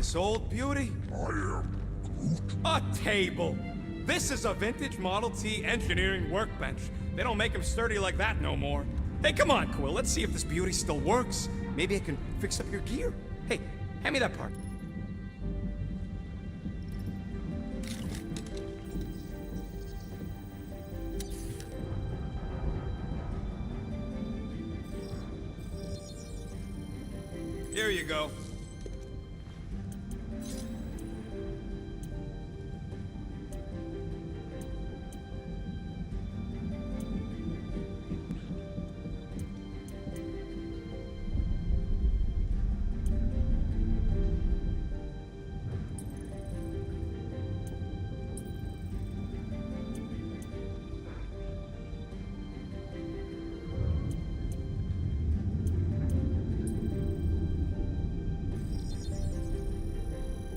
this old beauty? I am Groot. A table! This is a vintage Model T engineering workbench. They don't make them sturdy like that no more. Hey, come on, Quill, let's see if this beauty still works. Maybe I can fix up your gear. Hey, hand me that part. Here you go.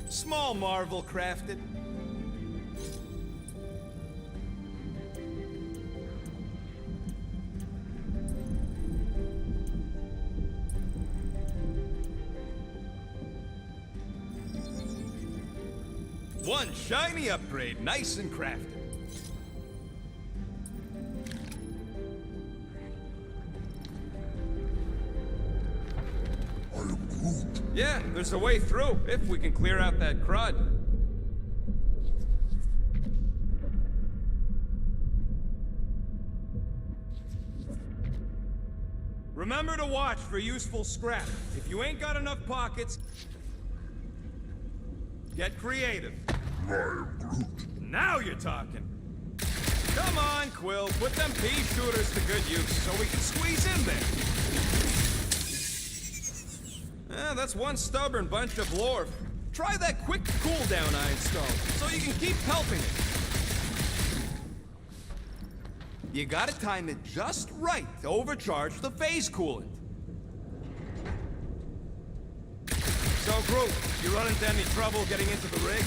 Small marvel crafted. One shiny upgrade, nice and crafted. I am Groot. Yeah, there's a way through, if we can clear out that crud. Remember to watch for useful scrap. If you ain't got enough pockets, get creative. I am Groot. Now you're talking. Come on, Quill, put them pea shooters to good use so we can squeeze in there. That's one stubborn bunch of lore. Try that quick cooldown I installed so you can keep helping it. You gotta time it just right to overcharge the phase coolant. So, Groot, you run into any trouble getting into the rig?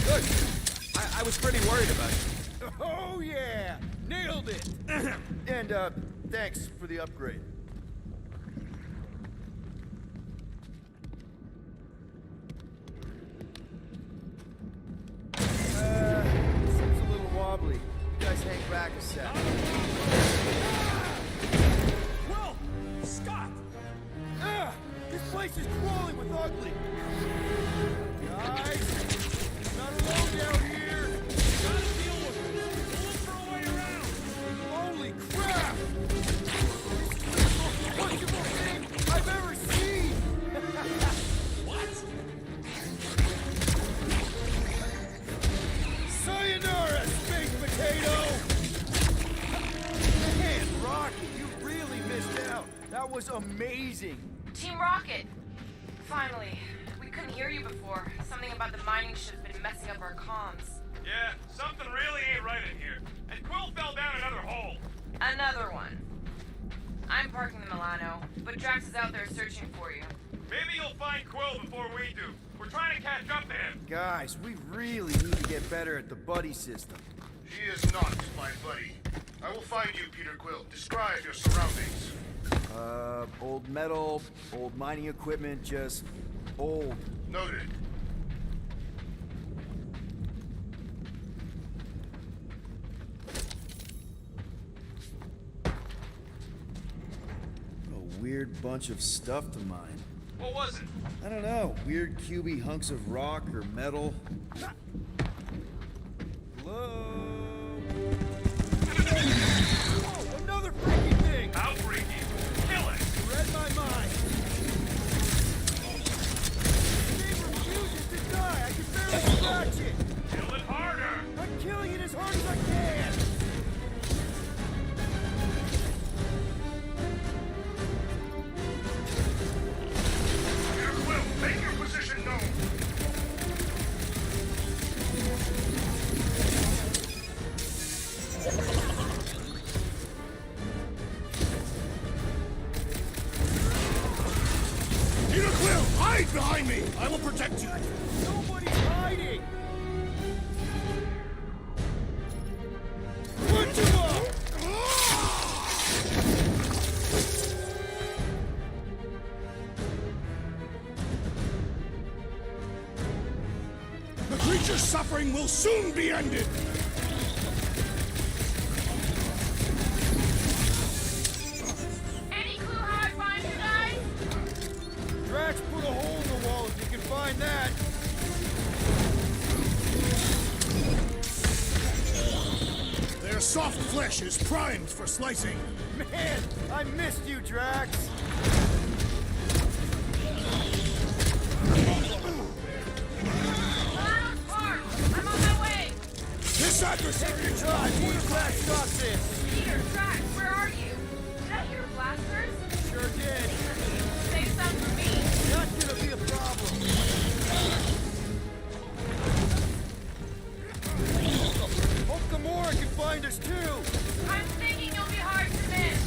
Good. I was pretty worried about you. Oh, yeah! Nailed it! And, thanks for the upgrade. Seems a little wobbly. You guys hang back a sec. Well, Scott! This place is crawling with ugly! Guys, not alone down here! Gotta deal with it. We'll look for a way around. Holy crap! This is the most punchable thing I've ever seen! What? Sayonara, space potato! Man, Rocky, you really missed out. That was amazing. Team Rocket! Finally. We couldn't hear you before. Something about the mining ship's been messing up our comms. Yeah, something really ain't right in here. And Quill fell down another hole. Another one. I'm parking the Milano, but Drax is out there searching for you. Maybe you'll find Quill before we do. We're trying to catch up to him. Guys, we really need to get better at the buddy system. He is not my buddy. I will find you, Peter Quill. Describe your surroundings. Old metal, old mining equipment, just old. Noted. A weird bunch of stuff to mine. What was it? I don't know, weird cubey hunks of rock or metal. Hello? Oh, another freaking thing! How freaky. Kill it. Read my mind. It refuses to die. I can barely scratch it. Kill it harder. I'm killing it as hard as I can. Peter Quill, make your position known. Peter Quill, hide behind me! I will protect you! Nobody's hiding. Punch him up! suffering will soon be ended! Any clue how I find you guys? Drax put a hole in the wall if you can find that. Their soft flesh is primed for slicing. Man, I missed you, Drax. Milano's parked. I'm on my way. This adversary is God, Peter Drax got this. Peter, Drax, where are you? Did I hear blasters? Sure did. Save some for me. Not gonna be a problem. Hope Gamora can find us too. I'm thinking you'll be hard to miss.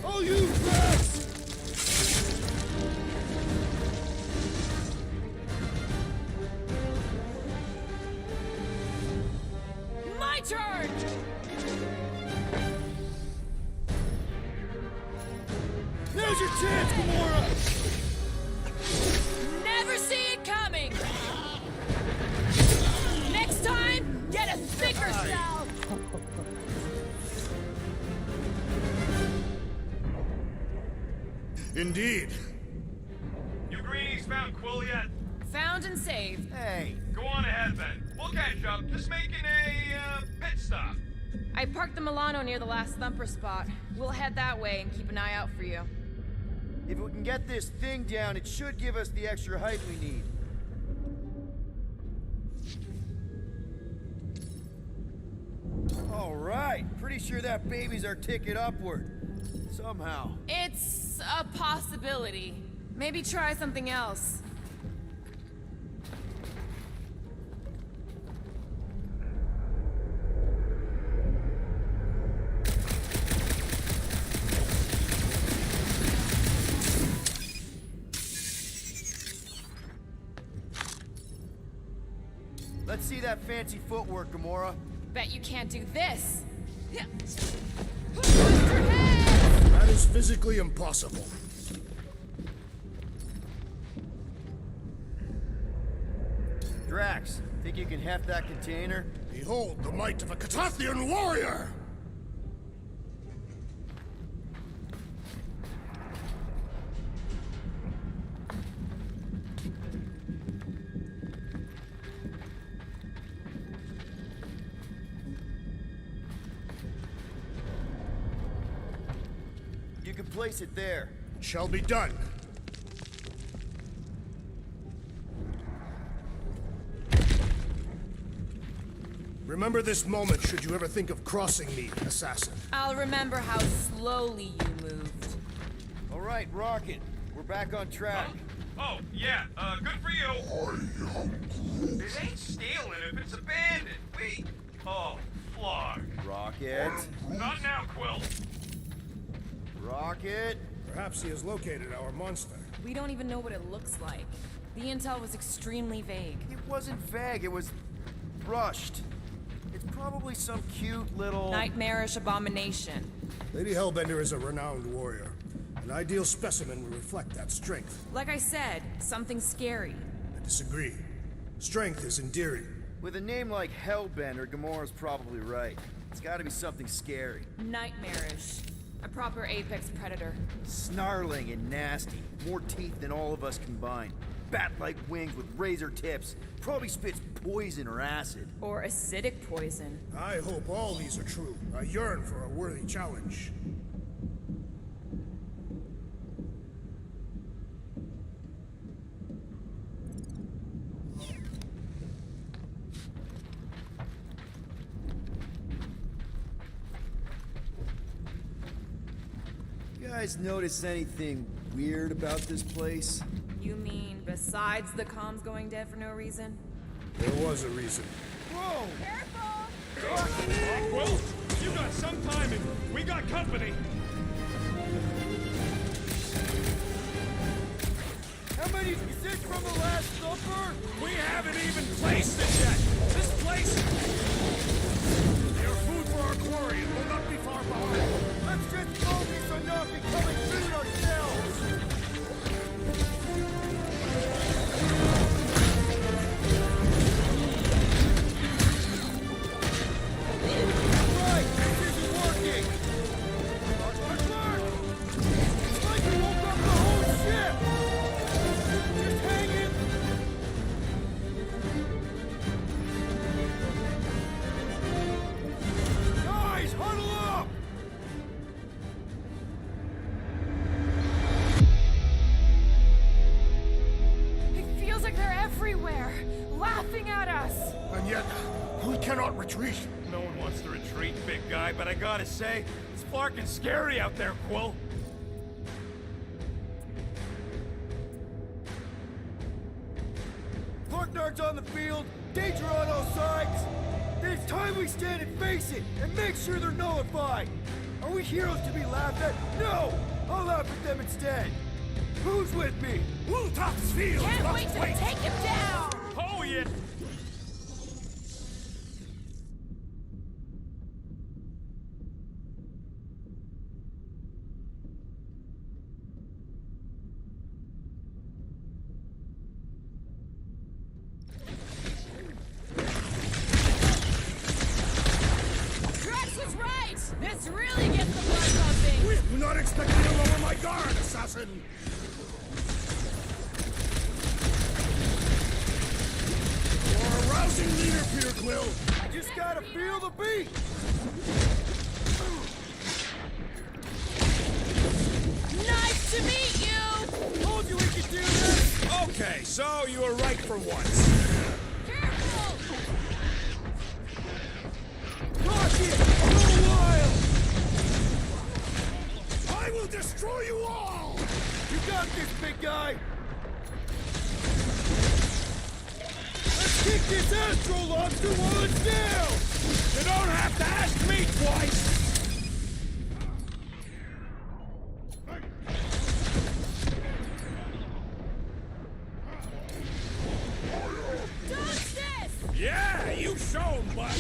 Oh, you Drax! My turn! Now's your chance, Gamora! Never see it coming! Next time, get a thicker cell! Indeed. You greenies found Quill yet? Found and saved. Hey, Go on ahead then. We'll catch up. Just making a, pit stop. I parked the Milano near the last thumper spot. We'll head that way and keep an eye out for you. if we can get this thing down, it should give us the extra height we need. All right, pretty sure that baby's our ticket upward. Somehow. It's a possibility. Maybe try something else. Let's see that fancy footwork, Gamora. Bet you can't do this. That is physically impossible. Drax, think you can heft that container? Behold the might of a Catathian warrior! You can place it there. It shall be done. Remember this moment should you ever think of crossing me, assassin. I'll remember how slowly you moved. All right, Rocket. We're back on track. Oh, yeah, good for you. This ain't stealing if it's abandoned. Wait. Oh, Flarg. Rocket. Not now, Quill. Rocket. Perhaps he has located our monster. We don't even know what it looks like. The intel was extremely vague. It wasn't vague, it was rushed. It's probably some cute little... Nightmarish abomination. Lady Hellbender is a renowned warrior. An ideal specimen will reflect that strength. Like I said, something scary. I disagree. Strength is endearing. With a name like Hellbender, Gamora's probably right. It's gotta be something scary. Nightmarish. A proper apex predator. Snarling and nasty. More teeth than all of us combined. Bat-like wings with razor tips. Probably spits poison or acid. Or acidic poison. I hope all these are true. I yearn for a worthy challenge. You guys notice anything weird about this place? You mean besides the comms going dead for no reason? There was a reason. Whoa! Well, you got some timing. We got company. How many is it from the last thumper? We haven't even placed it yet. This place... They are food for our quarry and will not be far behind. Let's just focus on not becoming food ourselves! They're everywhere, laughing at us. And yet, we cannot retreat. No one wants to retreat, big guy, but I gotta say, it's fucking scary out there, Quill. Partners on the field, danger on all sides. Then it's time we stand and face it, and make sure they're nullified. Are we heroes to be laughed at? No! I'll laugh at them instead. Who's with me? Wultop's field! Can't wait to take him down! Oh, yeah. Drax was right! This really gets the blood pumping! We do not expect you to lower my guard, assassin! You're a rousing leader, Peter Quill! I just gotta feel the beat. Nice to meet you! Told you we could do this. Okay, so you were right for once. Careful! Rocket, a little while. I will destroy you all! You got this, big guy. Let's kick this astro lobster while it's down. You don't have to ask me twice! Dodge this! Yeah, you show 'em, bud!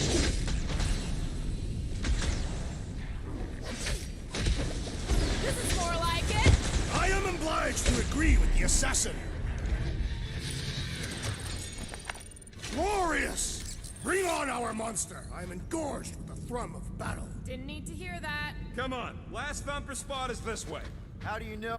This is more like it! I am obliged to agree with the assassin. Glorious! Bring on our monster! I am engorged with the thrum of battle. Didn't need to hear that. Come on, last thumper spot is this way. How do you know?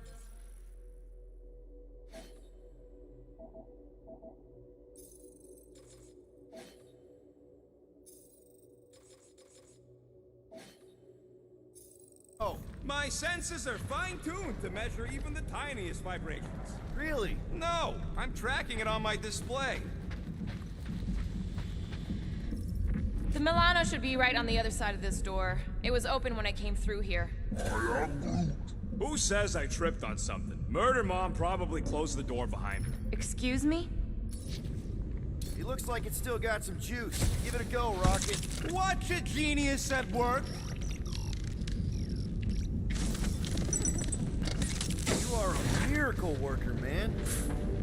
Oh, My senses are fine-tuned to measure even the tiniest vibrations. really? No, I'm tracking it on my display. The Milano should be right on the other side of this door. It was open when I came through here. I am Groot. Who says I tripped on something? Murder Mom probably closed the door behind her. Excuse me? He looks like it's still got some juice. Give it a go, Rocket. Watch a genius at work. You are a miracle worker, man.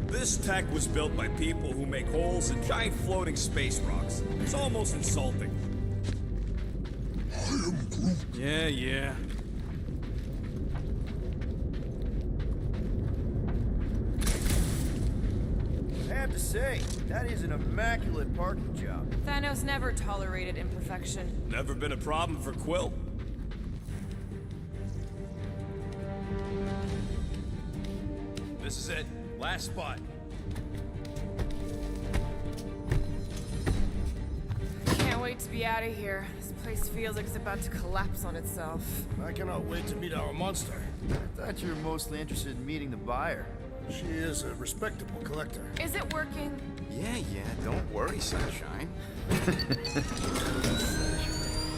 This tech was built by people who make holes in giant floating space rocks. It's almost insulting. I am Groot. Yeah. I have to say, that is an immaculate parking job. Thanos never tolerated imperfection. Never been a problem for Quill. This is it. Last spot. Can't wait to be out of here. This place feels like it's about to collapse on itself. I cannot wait to meet our monster. I thought you were mostly interested in meeting the buyer. She is a respectable collector. Is it working? Yeah, don't worry, Sunshine.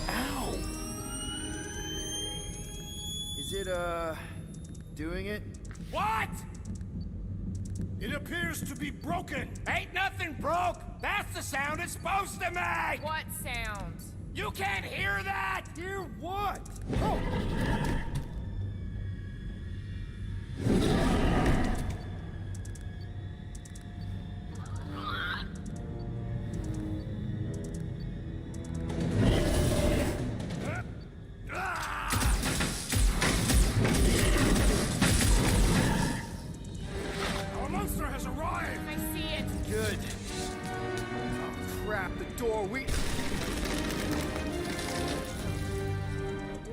Ow! Is it, doing it? What? It appears to be broken. Ain't nothing broke. That's the sound it's supposed to make. What sound? You can't hear that. Hear what? Our monster has arrived. I see it. Good. Oh, crap, the door, It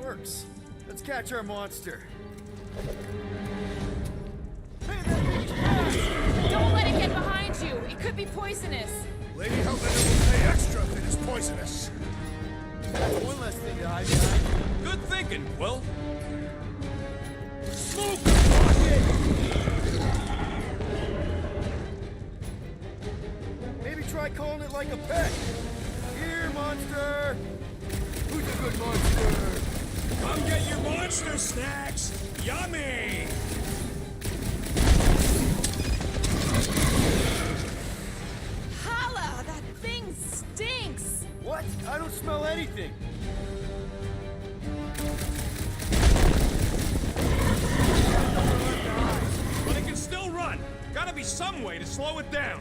works. Let's catch our monster. Hey, that thing's fast! Don't let it get behind you. It could be poisonous. Lady Hellbender will pay extra if it is poisonous. That's one less thing to hide behind. Good thinking, Quill. Smoke rocket! try calling it like a pet. Here, monster! Who's a good monster? Come get your monster snacks! Yummy! Holla! That thing stinks! What? I don't smell anything. But it can still run. Gotta be some way to slow it down.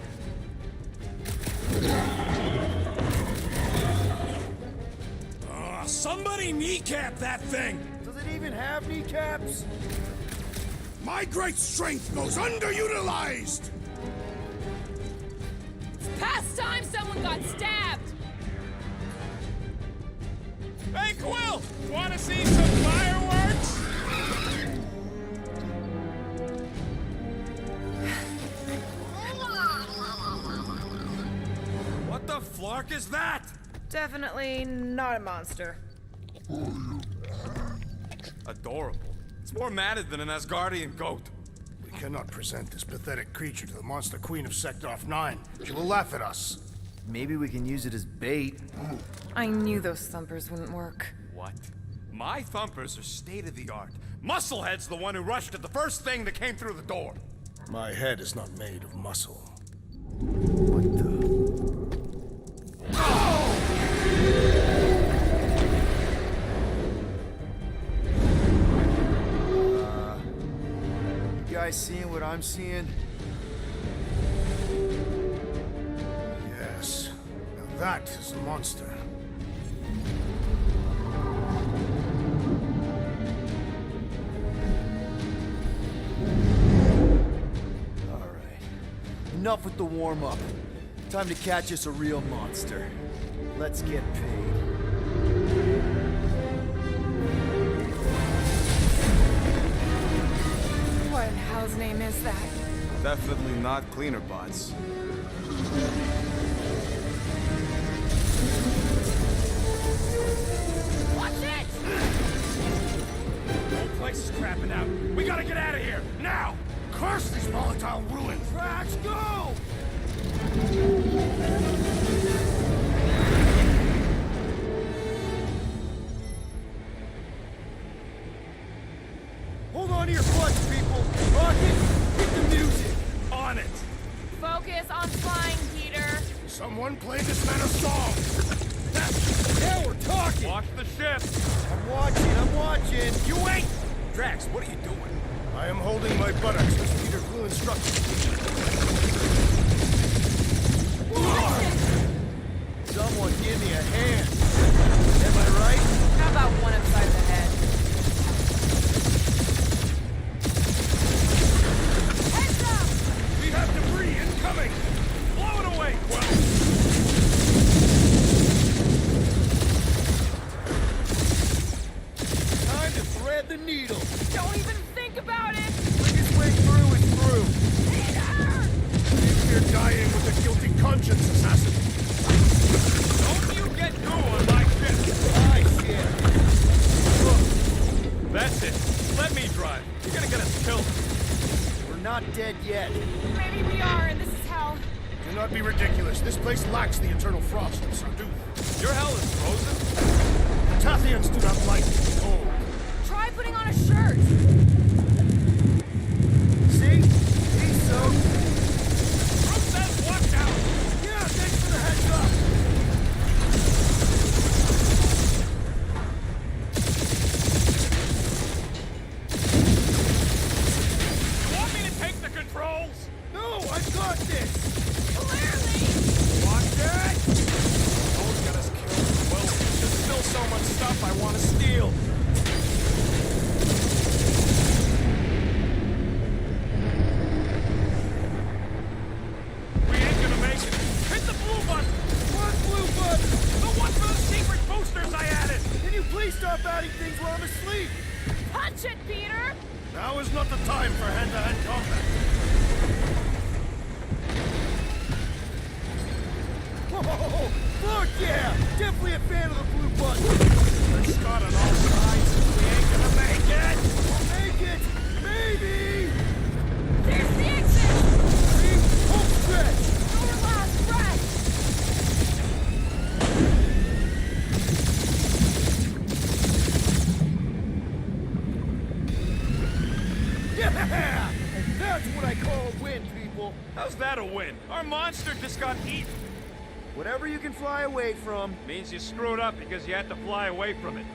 Somebody kneecap that thing! Does it even have kneecaps? My great strength goes underutilized! Past time someone got stabbed! Hey, Quill! Wanna see some fireworks? What the flark is that? Definitely not a monster. Adorable. It's more matted than an Asgardian goat. We cannot present this pathetic creature to the Monster Queen of Sector 9. She will laugh at us. Maybe we can use it as bait. I knew those thumpers wouldn't work. What? My thumpers are state-of-the-art. Musclehead's the one who rushed at the first thing that came through the door. My head is not made of muscle. What the? You guys seeing what I'm seeing? Yes. Now that is a monster. Alright. Enough with the warm-up. Time to catch us a real monster. Let's get paid. What in hell's name is that? Definitely not cleaner bots. Watch it! The whole place is crapping out. We gotta get out of here, now! Curse these volatile ruins! Tracks, go! Hold on to your butts, people! Rocket, hit the music! On it! Focus on flying, Peter. Someone play this man a song! Now we're talking! Watch the ship! I'm watching! You wait! Drax, what are you doing? I am holding my buttocks as Peter Quill instructed. Someone give me a hand! Am I right? How about one upside the head? Heads up! We have debris incoming! Blow it away, Quill! Time to thread the needle! Don't even think about it! Quickest way through is through! Peter! You're dying with a guilty conscience, assassin. Don't you get goo on my ship! My shit! That's it. Let me drive. You're gonna get us killed. We're not dead yet. Maybe we are, and this is hell. Do not be ridiculous. This place lacks the eternal frost of Sarduth. Your hell is frozen? The Tathians do not like cold. Try putting on a shirt. See? He's so... Who says watch out? Yeah, thanks for the heads up! You want me to take the controls? No, I've got this! Clearly! Watch it! Don't get us killed. Well, there's still so much stuff I want to steal. We ain't gonna make it. Hit the blue button! What blue button? The one for the secret boosters I added! Can you please stop adding things while I'm asleep? Punch it, Peter! Now is not the time for hand-to-hand combat. Whoa! Fuck yeah! Definitely a fan of the blue button! There's Scott on all sides. We ain't gonna make it! We'll make it! Maybe! There's the exit! See? Home stretch! Your last breath! Our monster just got eaten. Whatever you can fly away from. Means you screwed up because you had to fly away from it.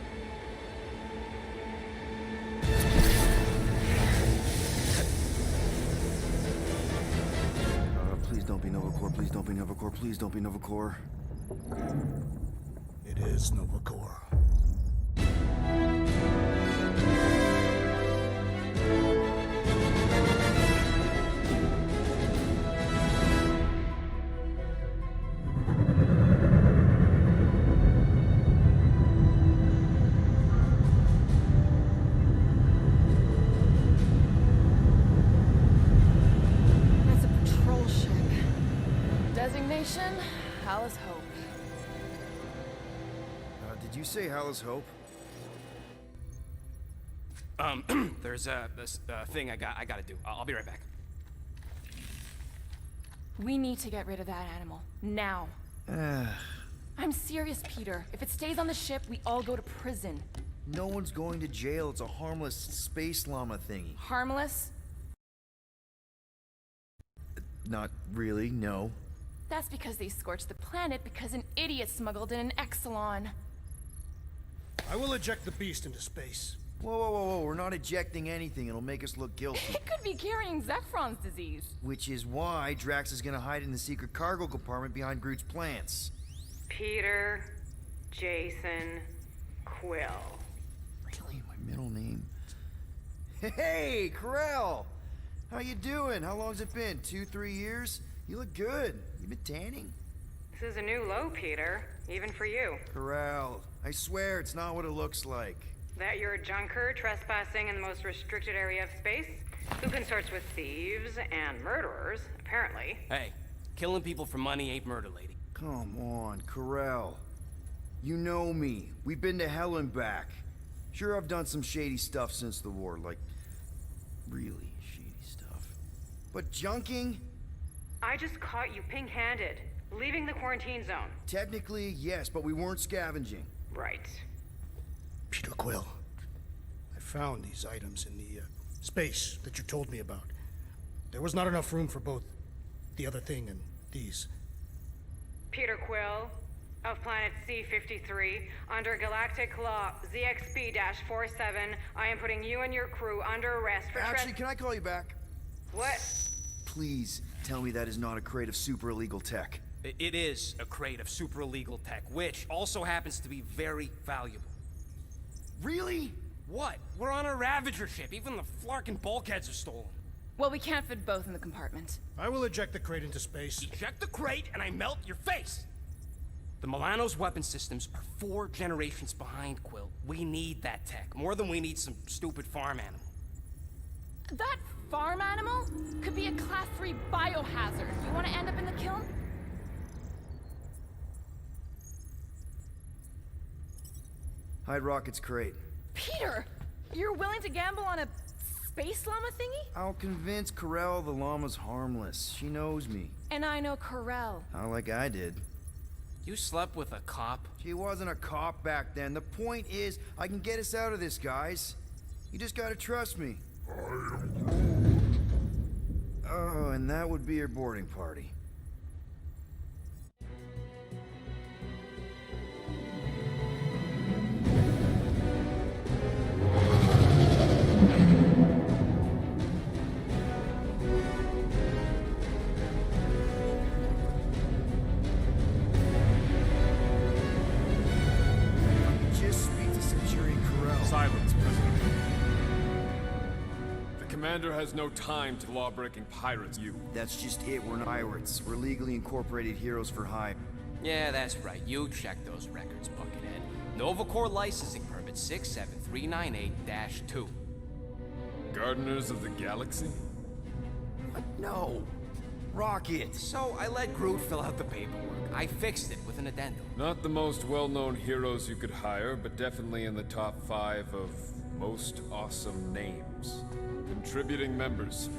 Please don't be Novacore, please don't be Novacore, please don't be Novacore. It is Novacore. That's a patrol ship. Designation, Alice Hope. Did you say Hala's Hope? There's this thing I gotta do. I'll be right back. We need to get rid of that animal. Now. I'm serious, Peter. If it stays on the ship, we all go to prison. No one's going to jail. It's a harmless space llama thingy. Harmless? Not really, no. That's because they scorched the planet because an idiot smuggled in an Exelon. I will eject the beast into space. Whoa, whoa, whoa, whoa. We're not ejecting anything. It'll make us look guilty. It could be carrying Zephron's disease. Which is why Drax is gonna hide in the secret cargo compartment behind Groot's plants. Peter, Jason, Quill. Really? My middle name? Hey, Corell! How you doing? How long's it been? 2-3 years? You look good. You been tanning? This is a new low, Peter. Even for you. Corell, I swear it's not what it looks like. That you're a junker trespassing in the most restricted area of space? Who consorts with thieves and murderers, apparently. Hey, killing people for money ain't murder, lady. Come on, Corell. You know me. We've been to hell and back. Sure, I've done some shady stuff since the war, like really shady stuff. But junking? I just caught you pink-handed, leaving the quarantine zone. Technically, yes, but we weren't scavenging. Right. Peter Quill, I found these items in the space that you told me about. There was not enough room for both the other thing and these. Peter Quill, of planet C-53, under Galactic Law ZXB-47, I am putting you and your crew under arrest for Actually, can I call you back? What? Please tell me that is not a crate of super illegal tech. It is a crate of super illegal tech, which also happens to be very valuable. Really? What? We're on a Ravager ship. Even the Flarkin bulkheads are stolen. Well, we can't fit both in the compartment. I will eject the crate into space. Eject the crate and I melt your face! The Milano's weapon systems are 4 generations behind, Quill. We need that tech, more than we need some stupid farm animal. That farm animal could be a Class 3 biohazard. You want to end up in the kiln? Hide Rocket's crate. Peter! You're willing to gamble on a space llama thingy? I'll convince Corell the llama's harmless. She knows me. And I know Corell. Not like I did. You slept with a cop? She wasn't a cop back then. The point is, I can get us out of this, guys. You just gotta trust me. Oh, and that would be your boarding party. Just speak to Centurion Corell. Silence, President. The commander has no time to law-breaking pirates, you. That's just it. We're not pirates. We're legally incorporated heroes for hire. Yeah, that's right. You check those records, Buckethead. Novacore licensing permit 67398-2. Gardeners of the Galaxy? No. Rocket. So I let Groot fill out the paperwork. I fixed it with an addendum. Not the most well-known heroes you could hire, but definitely in the top 5 of most awesome names. Contributing members.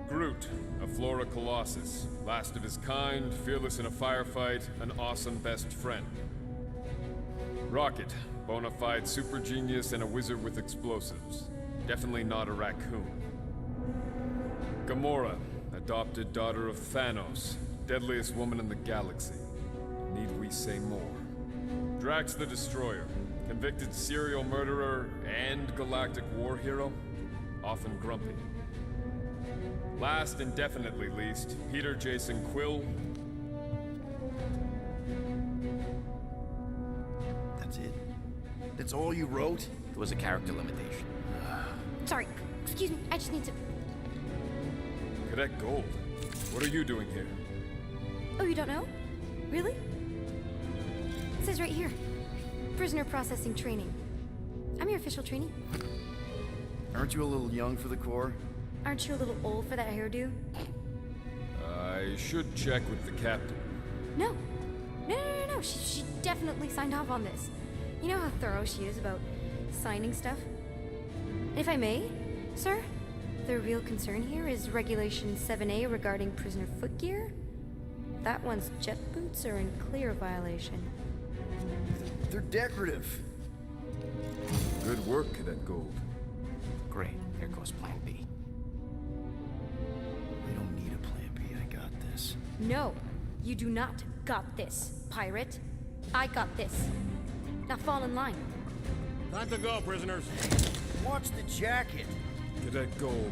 Groot, a Flora Colossus, last of his kind, fearless in a firefight, an awesome best friend. Rocket, bona fide super genius and a wizard with explosives. Definitely not a raccoon. Gamora, a adopted daughter of Thanos, deadliest woman in the galaxy. Need we say more? Drax the Destroyer, convicted serial murderer and galactic war hero, often grumpy. Last and definitely least, Peter Jason Quill. That's it? That's all you wrote? It was a character limitation. Sorry, excuse me, I just need to... Cadet Gold, what are you doing here? Oh, you don't know? Really? It says right here. Prisoner processing training. I'm your official trainee. Aren't you a little young for the Corps? Aren't you a little old for that hairdo? I should check with the captain. No. No. She definitely signed off on this. You know how thorough she is about signing stuff? And if I may, sir, the real concern here is Regulation 7A regarding prisoner footgear. That one's jet boots are in clear violation. They're decorative. Good work, Cadet Gold. Great. Here goes Plan B. We don't need a plan B. I got this. No, you do not got this, pirate. I got this. Now fall in line. Time to go, prisoners. Watch the jacket. Cadet Gold,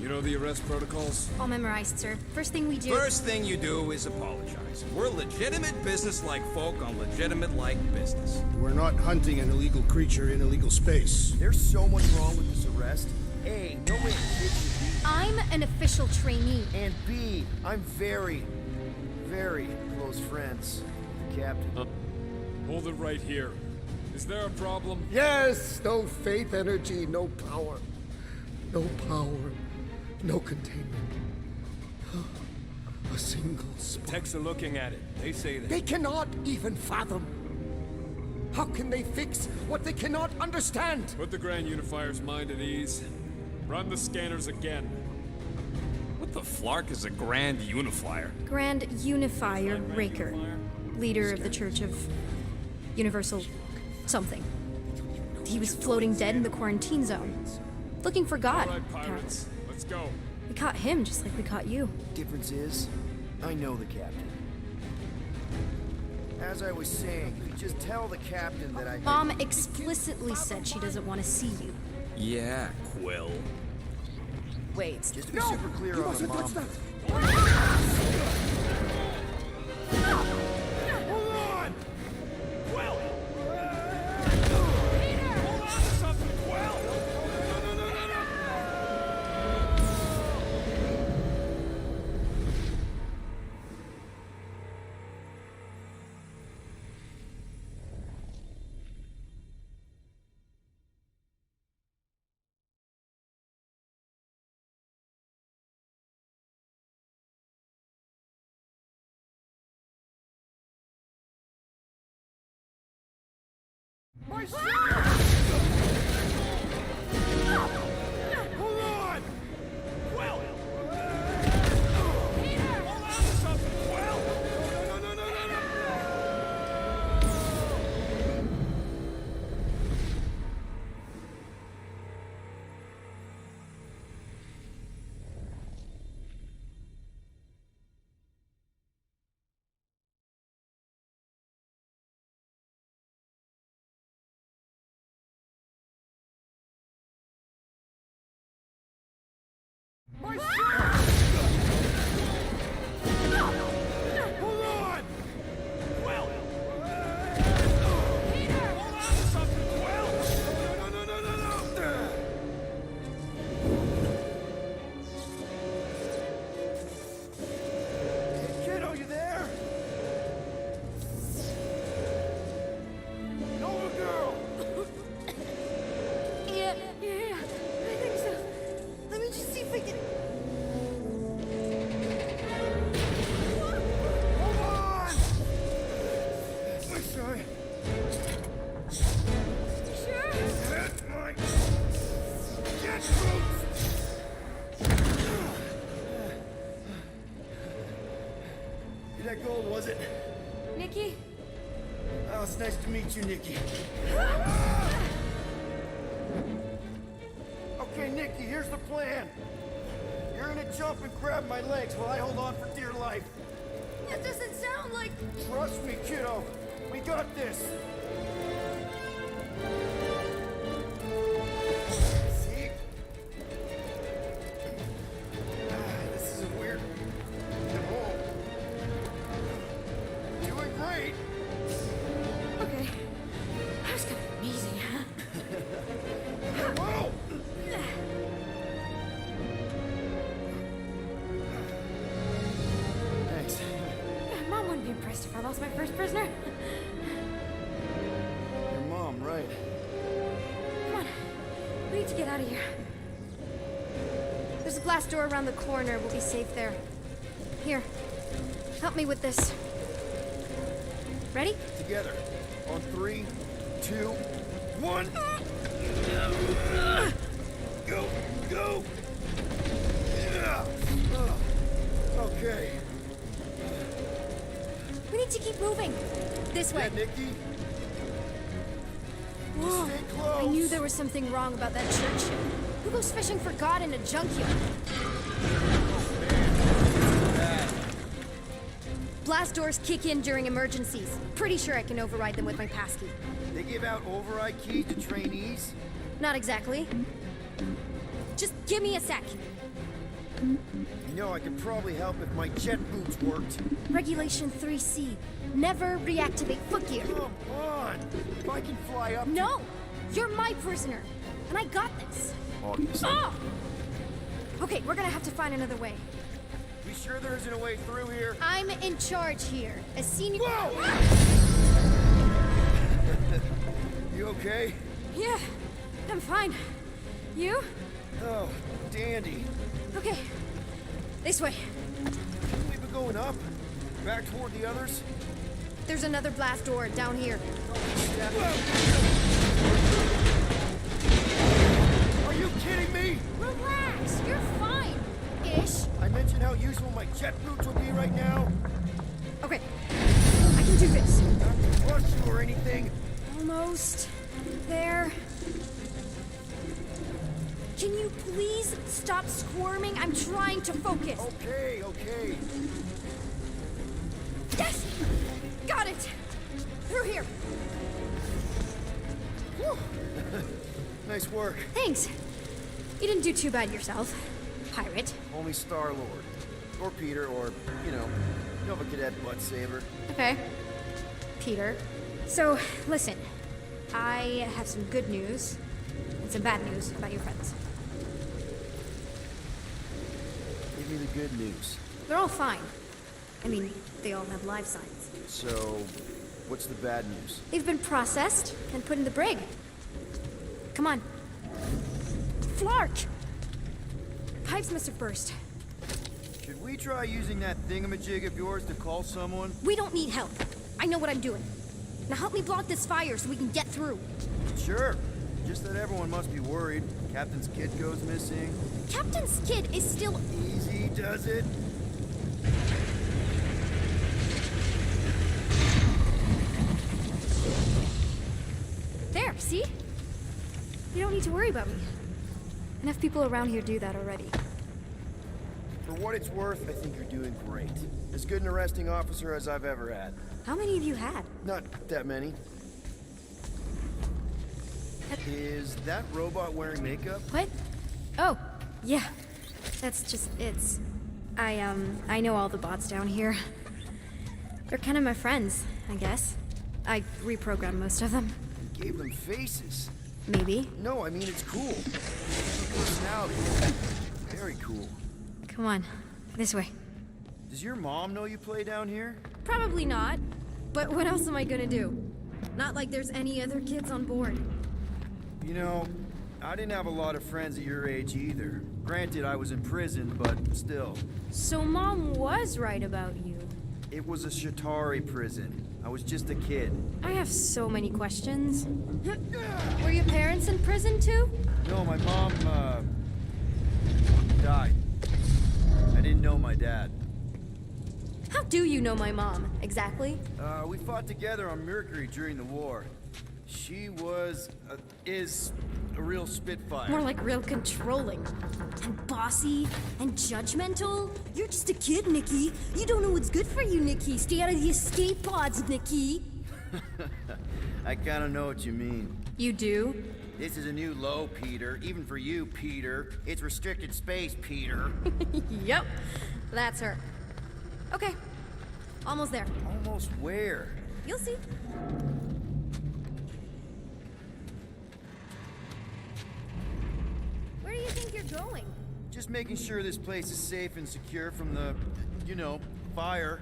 you know the arrest protocols? All memorized, sir. First thing we do... First thing you do is apologize. We're legitimate business-like folk on legitimate-like business. We're not hunting an illegal creature in illegal space. There's so much wrong with this arrest. A, no way to fix it. I'm an official trainee. And B, I'm very, very close friends with the captain. Hold it right here. Is there a problem? Yes, no faith energy, no power. No power, no containment. A single spark. Techs are looking at it. They say that. They cannot even fathom. How can they fix what they cannot understand? Put the Grand Unifier's mind at ease. Run the scanners again. What the flark is a Grand Unifier? Grand Unifier Raker, leader of the Church of Universal something. He was floating dead in the quarantine zone, looking for God. All right, pirates. Let's go. We caught him just like we caught you. Difference is, I know the captain. As I was saying, if you just tell the captain that I... Mom explicitly said she doesn't want to see you. Yeah, Quill. Wait. Just to be super clear on it, Mom. Touch that. Hold on! Quill! Peter! Hold on to something, Quill! No! My shit! Hold on! Quill! Peter! Hold on to something, Quill! No! My shit! Hold on! Quill! Peter! Hold on to something, Quill! No! Kiddo, you there? Nova girl! Yeah, I think so. Let me just see if I can... Hold on! I'm sorry. Sure? That's my... Get boots! That gold, was it? Nikki? Oh, it's nice to meet you, Nikki. Okay, Nikki, here's the plan. You're trying to jump and grab my legs while I hold on for dear life. That doesn't sound like... Trust me, kiddo. We got this. See? This is a weird hole. Doing great. Okay. That was kind of amazing, huh? Whoa! Thanks. Mom wouldn't be impressed if I lost my first prisoner. Your mom, right? Come on. We need to get out of here. There's a glass door around the corner. We'll be safe there. Here. Help me with this. Ready? Together. On 3, 2, 1. Go, go. Yeah. Okay. We need to keep moving. This way. Yeah, Nikki. Whoa. Stay close. I knew there was something wrong about that church. Who goes fishing for God in a junkyard? Blast doors kick in during emergencies. Pretty sure I can override them with my passkey. They give out override keys to trainees? Not exactly. Just give me a sec. You know, I could probably help if my jet boots worked. Regulation 3C. Never reactivate footgear. Come on! If I can fly up... No! You're my prisoner. And I got this. Obviously. Oh! Okay, we're gonna have to find another way. We sure there isn't a way through here? I'm in charge here. As senior... Whoa! You okay? Yeah, I'm fine. You? Oh, dandy. Okay. This way. We've been going up? Back toward the others? There's another blast door down here. Are you kidding me? Relax, you're fine. Ish. I mentioned how useful my jet boots will be right now. Okay, I can do this. Not to rush you or anything. Almost there. Can you please stop squirming? I'm trying to focus. Okay, okay. Yes! Got it! Through here. Whew. Nice work. Thanks. You didn't do too bad yourself, pirate. Only Star-Lord. Or Peter, or, Nova Cadet Butt Saber. Okay. Peter. So, listen. I have some good news and some bad news about your friends. Give me the good news. They're all fine. I mean, they all have life signs. So, what's the bad news? They've been processed and put in the brig. Come on. Flark! Pipes must have burst. Should we try using that thingamajig of yours to call someone? We don't need help. I know what I'm doing. Now help me block this fire so we can get through. Sure. Just that everyone must be worried. Captain's kid goes missing. Captain's kid is still... Easy does it. There, see? You don't need to worry about me. Enough people around here do that already. For what it's worth, I think you're doing great. As good an arresting officer as I've ever had. How many of you had? Not that many. Is that robot wearing makeup? What? Oh, yeah. That's just, it's... I know all the bots down here. They're kind of my friends, I guess. I reprogrammed most of them. You gave them faces. Maybe. No, I mean, it's cool. Personality. Very cool. Come on, this way. Does your mom know you play down here? Probably not. But what else am I gonna do? Not like there's any other kids on board. You know, I didn't have a lot of friends at your age either. Granted, I was in prison, but still. So Mom was right about you. It was a Shatari prison. I was just a kid. I have so many questions. Were your parents in prison too? No, my mom, died. I didn't know my dad. How do you know my mom, exactly? We fought together on Mercury during the war. She was, is a real spitfire. More like real controlling. And bossy and judgmental. You're just a kid, Nikki. You don't know what's good for you, Nikki. Stay out of the escape pods, Nikki. I kinda know what you mean. You do? This is a new low, Peter. Even for you, Peter. It's restricted space, Peter. Yep. That's her. Okay. Almost there. Almost where? You'll see. Where do you think you're going? Just making sure this place is safe and secure from the, you know, fire.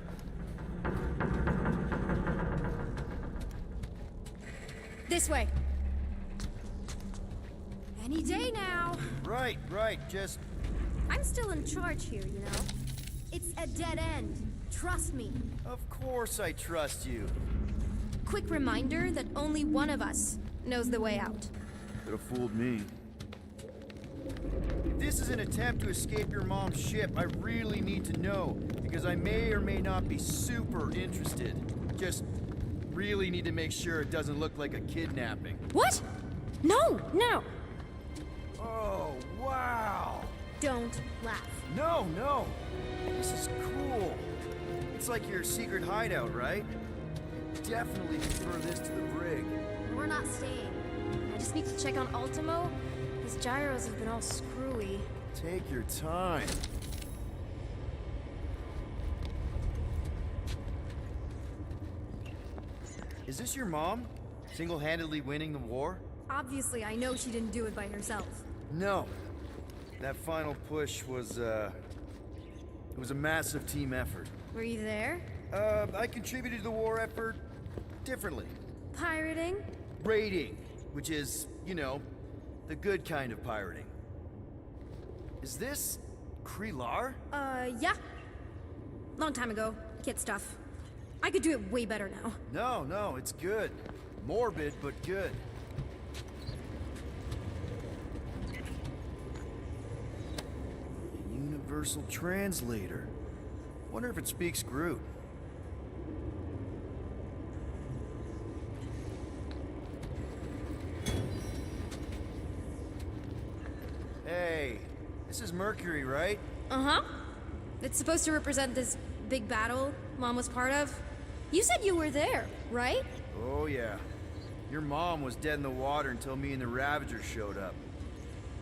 This way. Any day now. Right, just... I'm still in charge here, you know? It's a dead end. Trust me. Of course I trust you. Quick reminder that only one of us knows the way out. Could have fooled me. If this is an attempt to escape your mom's ship, I really need to know, because I may or may not be super interested. Just really need to make sure it doesn't look like a kidnapping. What? No. Oh, wow! Don't laugh. No. This is cool. It's like your secret hideout, right? Definitely prefer this to the brig. We're not staying. I just need to check on Ultimo. His gyros have been all screwy. Take your time. Is this your mom? Single-handedly winning the war? Obviously, I know she didn't do it by herself. No. That final push was, it was a massive team effort. Were you there? I contributed to the war effort differently. Pirating? Raiding, which is, you know, the good kind of pirating. Is this Krelar? Yeah. Long time ago. Kid stuff. I could do it way better now. No, it's good. Morbid, but good. Universal translator. Wonder if it speaks Groot. Hey, this is Mercury, right? Uh-huh. It's supposed to represent this big battle Mom was part of. You said you were there, right? Oh, yeah. Your mom was dead in the water until me and the Ravagers showed up.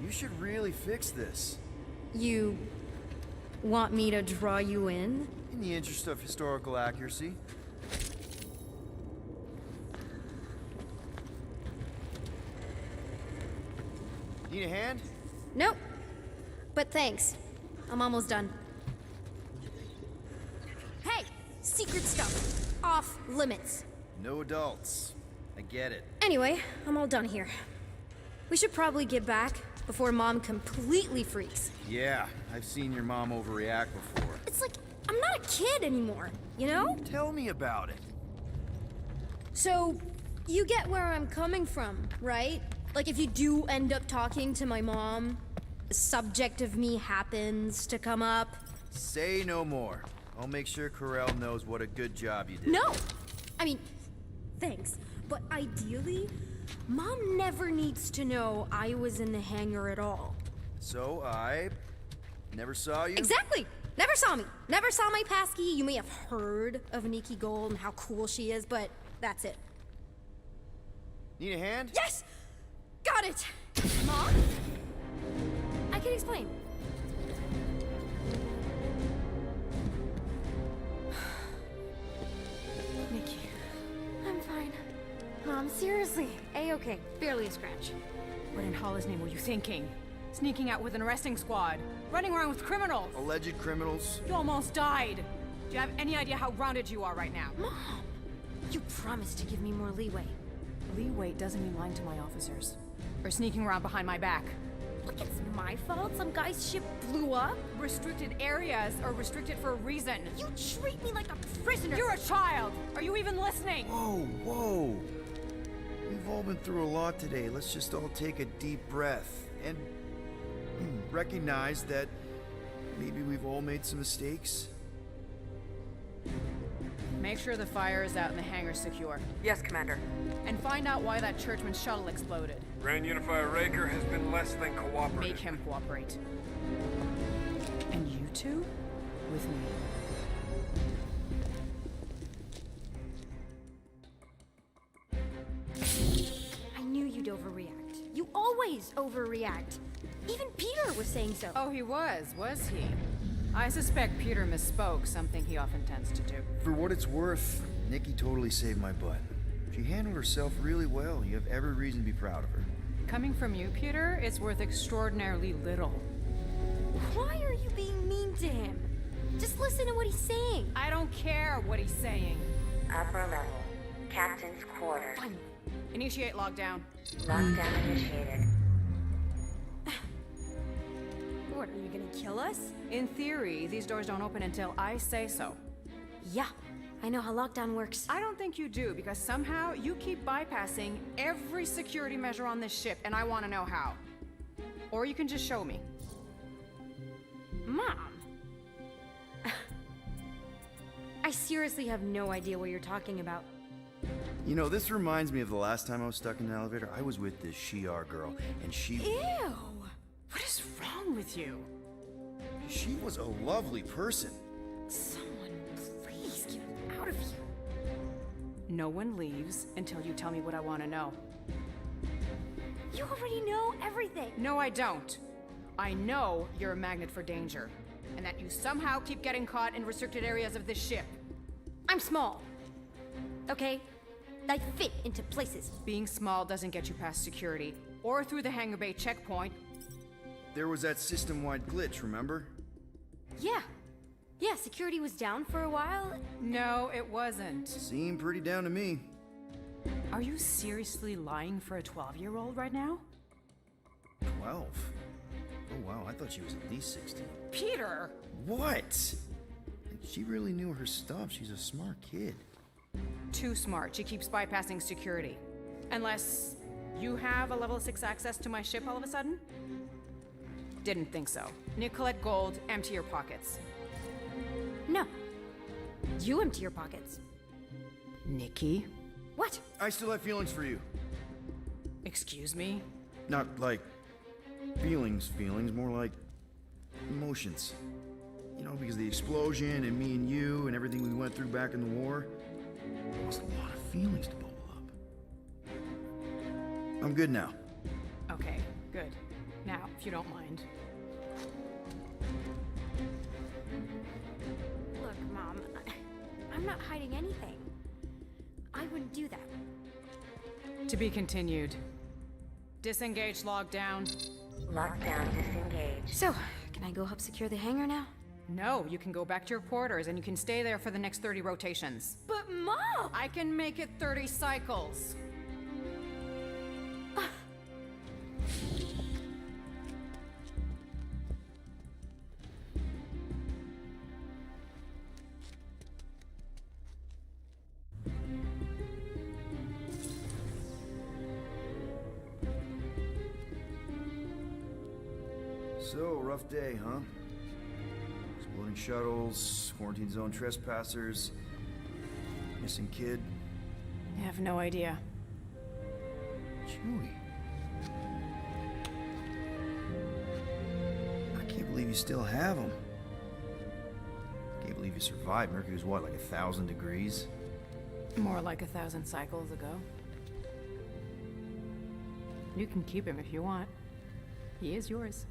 You should really fix this. You want me to draw you in? In the interest of historical accuracy. Need a hand? Nope. But thanks. I'm almost done. Hey! Secret stuff. Off limits. No adults. I get it. Anyway, I'm all done here. We should probably get back before Mom completely freaks. Yeah, I've seen your mom overreact before. It's like, I'm not a kid anymore, you know? Tell me about it. So, you get where I'm coming from, right? Like if you do end up talking to my mom, the subject of me happens to come up. Say no more. I'll make sure Corell knows what a good job you did. No! I mean, thanks. But ideally, Mom never needs to know I was in the hangar at all. So I never saw you? Exactly! Never saw me. Never saw my passkey. You may have heard of Nikki Gold and how cool she is, but that's it. Need a hand? Yes! Got it! Mom? I can explain. Nikki. I'm fine. Mom, seriously. A-okay. Barely a scratch. What in Hollis' name were you thinking? Sneaking out with an arresting squad? Running around with criminals? Alleged criminals? You almost died. Do you have any idea how grounded you are right now? Mom! You promised to give me more leeway. Leeway doesn't mean lying to my officers. Or sneaking around behind my back. Look, it's my fault some guy's ship blew up. Restricted areas are restricted for a reason. You treat me like a prisoner. You're a child! Are you even listening? Whoa. We've all been through a lot today. Let's just all take a deep breath and recognize that maybe we've all made some mistakes. Make sure the fire is out and the hangar's secure. Yes, Commander. And find out why that churchman's shuttle exploded. Grand Unifier Raker has been less than cooperative. Make him cooperate. And you two? With me. I knew you'd overreact. You always overreact. Even Peter was saying so. Oh, he was he? I suspect Peter misspoke, something he often tends to do. For what it's worth, Nikki totally saved my butt. She handled herself really well. You have every reason to be proud of her. Coming from you, Peter, it's worth extraordinarily little. Why are you being mean to him? Just listen to what he's saying. I don't care what he's saying. Upper level. Captain's quarters. Fine. Initiate lockdown. Lockdown initiated. What, are you gonna kill us? In theory, these doors don't open until I say so. Yeah, I know how lockdown works. I don't think you do, because somehow you keep bypassing every security measure on this ship, and I want to know how. Or you can just show me. Mom! I seriously have no idea what you're talking about. You know, this reminds me of the last time I was stuck in an elevator. I was with this Shi'ar girl, and she... Ew! What is wrong with you? She was a lovely person. Someone, please get out of here. No one leaves until you tell me what I want to know. You already know everything. No, I don't. I know you're a magnet for danger, and that you somehow keep getting caught in restricted areas of this ship. I'm small. Okay? I fit into places. Being small doesn't get you past security, or through the hangar bay checkpoint. There was that system-wide glitch, remember? Yeah. Yeah, security was down for a while. No, it wasn't. Seemed pretty down to me. Are you seriously lying for a 12-year-old right now? 12? Oh wow, I thought she was at least 16. Peter! What? She really knew her stuff. She's a smart kid. Too smart. She keeps bypassing security. Unless you have a level 6 access to my ship all of a sudden? Didn't think so. Nicolette Gold, empty your pockets. No. You empty your pockets. Nikki? What? I still have feelings for you. Excuse me? Not like feelings, more like emotions. You know, because of the explosion and me and you and everything we went through back in the war, there was a lot of feelings to bubble up. I'm good now. Okay, good. Now, if you don't mind. Look, Mom, I'm not hiding anything. I wouldn't do that. To be continued. Disengage lockdown. Lockdown disengaged. So, can I go help secure the hangar now? No, you can go back to your quarters and you can stay there for the next 30 rotations. But Mom! I can make it 30 cycles. So, rough day, huh? Exploding shuttles, quarantine zone trespassers, missing kid. I have no idea. Chewie. I can't believe you still have him. Can't believe you survived. Mercury was what, like 1,000 degrees? More like 1,000 cycles ago. You can keep him if you want. He is yours.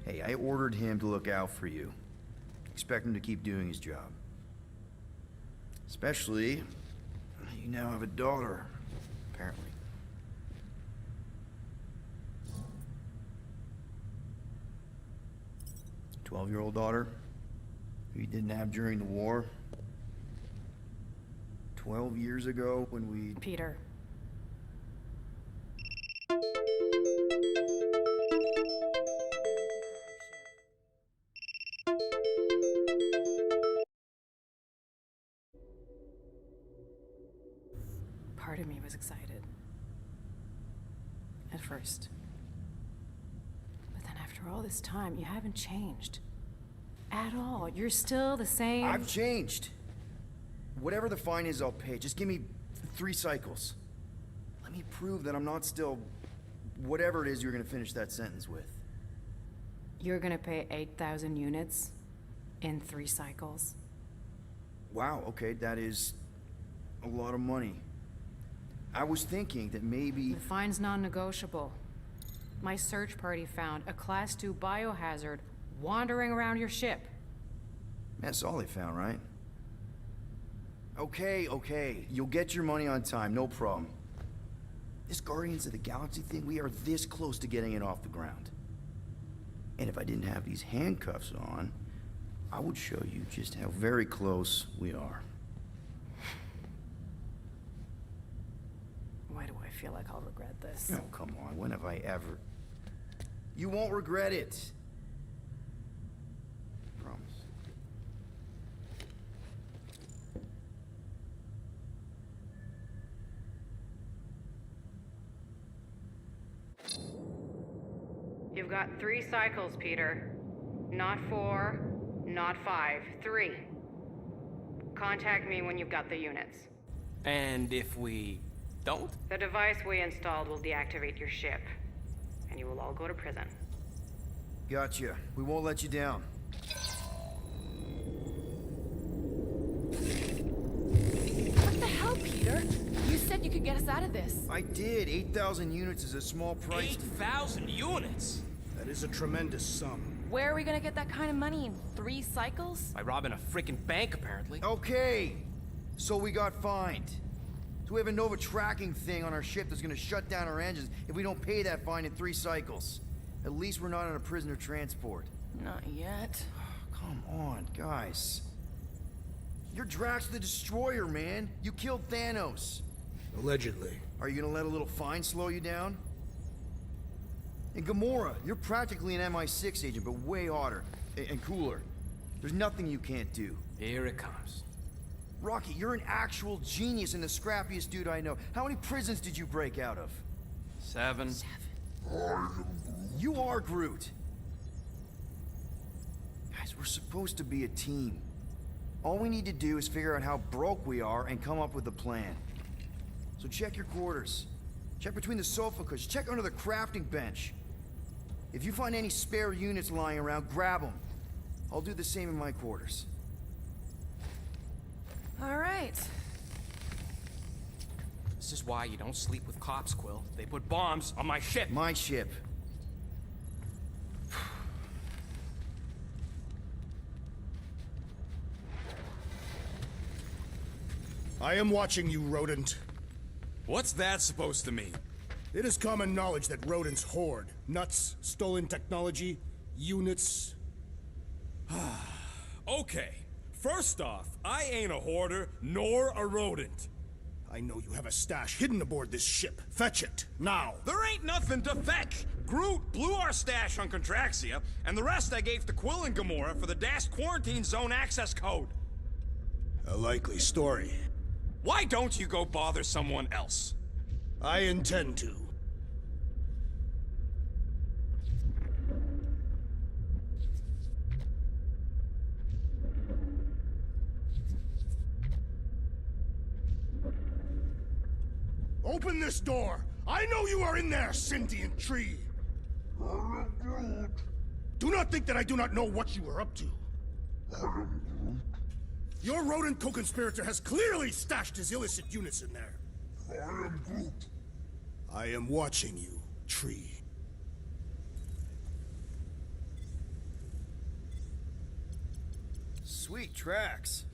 Hey, I ordered him to look out for you. Expect him to keep doing his job. Especially, you now have a daughter, apparently. A 12-year-old daughter who you didn't have during the war. 12 years ago when we... Peter. Part of me was excited. At first. But then after all this time, you haven't changed. At all. You're still the same... I've changed. Whatever the fine is, I'll pay. Just give me 3 cycles. Let me prove that I'm not still whatever it is you're gonna finish that sentence with. You're gonna pay 8,000 units in 3 cycles. Wow, okay, that is a lot of money. I was thinking that maybe... The fine's non-negotiable. My search party found a Class 2 biohazard wandering around your ship. That's all they found, right? Okay, you'll get your money on time, no problem. This Guardians of the Galaxy thing, we are this close to getting it off the ground. And if I didn't have these handcuffs on, I would show you just how very close we are. Why do I feel like I'll regret this? Oh, come on, when have I ever... You won't regret it. Promise. You've got 3 cycles, Peter. Not 4, not 5, 3. Contact me when you've got the units. And if we don't? The device we installed will deactivate your ship, and you will all go to prison. Gotcha. We won't let you down. What the hell, Peter? You said you could get us out of this. I did. 8,000 units is a small price. 8,000 units? That is a tremendous sum. Where are we gonna get that kind of money in 3 cycles? By robbing a freaking bank, apparently. Okay, so we got fined. So we have a Nova tracking thing on our ship that's gonna shut down our engines if we don't pay that fine in 3 cycles. At least we're not on a prisoner transport. Not yet. Come on, guys. You're Drax the Destroyer, man. You killed Thanos. Allegedly. Are you gonna let a little fine slow you down? And Gamora, you're practically an MI6 agent, but way hotter and cooler. There's nothing you can't do. Here it comes. Rocky, you're an actual genius and the scrappiest dude I know. How many prisons did you break out of? 7. You are Groot. Guys, we're supposed to be a team. All we need to do is figure out how broke we are and come up with a plan. So check your quarters. Check between the sofa cushions. Check under the crafting bench. If you find any spare units lying around, grab them. I'll do the same in my quarters. All right. This is why you don't sleep with cops, Quill. They put bombs on my ship. My ship. I am watching you, rodent. What's that supposed to mean? It is common knowledge that rodents hoard nuts, stolen technology, units. Okay, first off, I ain't a hoarder nor a rodent. I know you have a stash hidden aboard this ship. Fetch it, now. There ain't nothing to fetch. Groot blew our stash on Contraxia, and the rest I gave to Quill and Gamora for the DAS quarantine zone access code. A likely story. Why don't you go bother someone else? I intend to. Open this door! I know you are in there, sentient tree! Do not think that I do not know what you are up to. Your rodent co-conspirator has clearly stashed his illicit units in there. I am Groot. I am watching you, tree. Sweet tracks.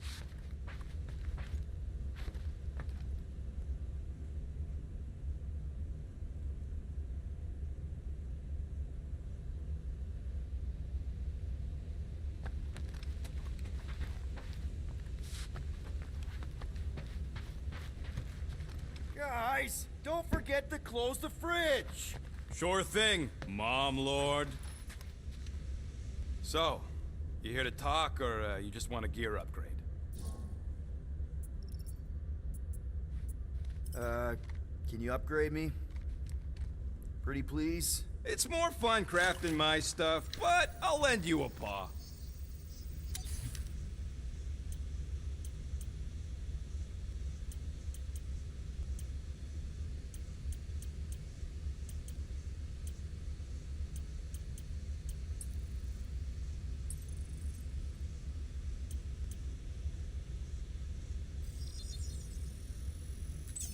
Guys, don't forget to close the fridge. Sure thing, Mom Lord. So, you here to talk, or you just want a gear upgrade? Can you upgrade me? Pretty please? It's more fun crafting my stuff, but I'll lend you a paw.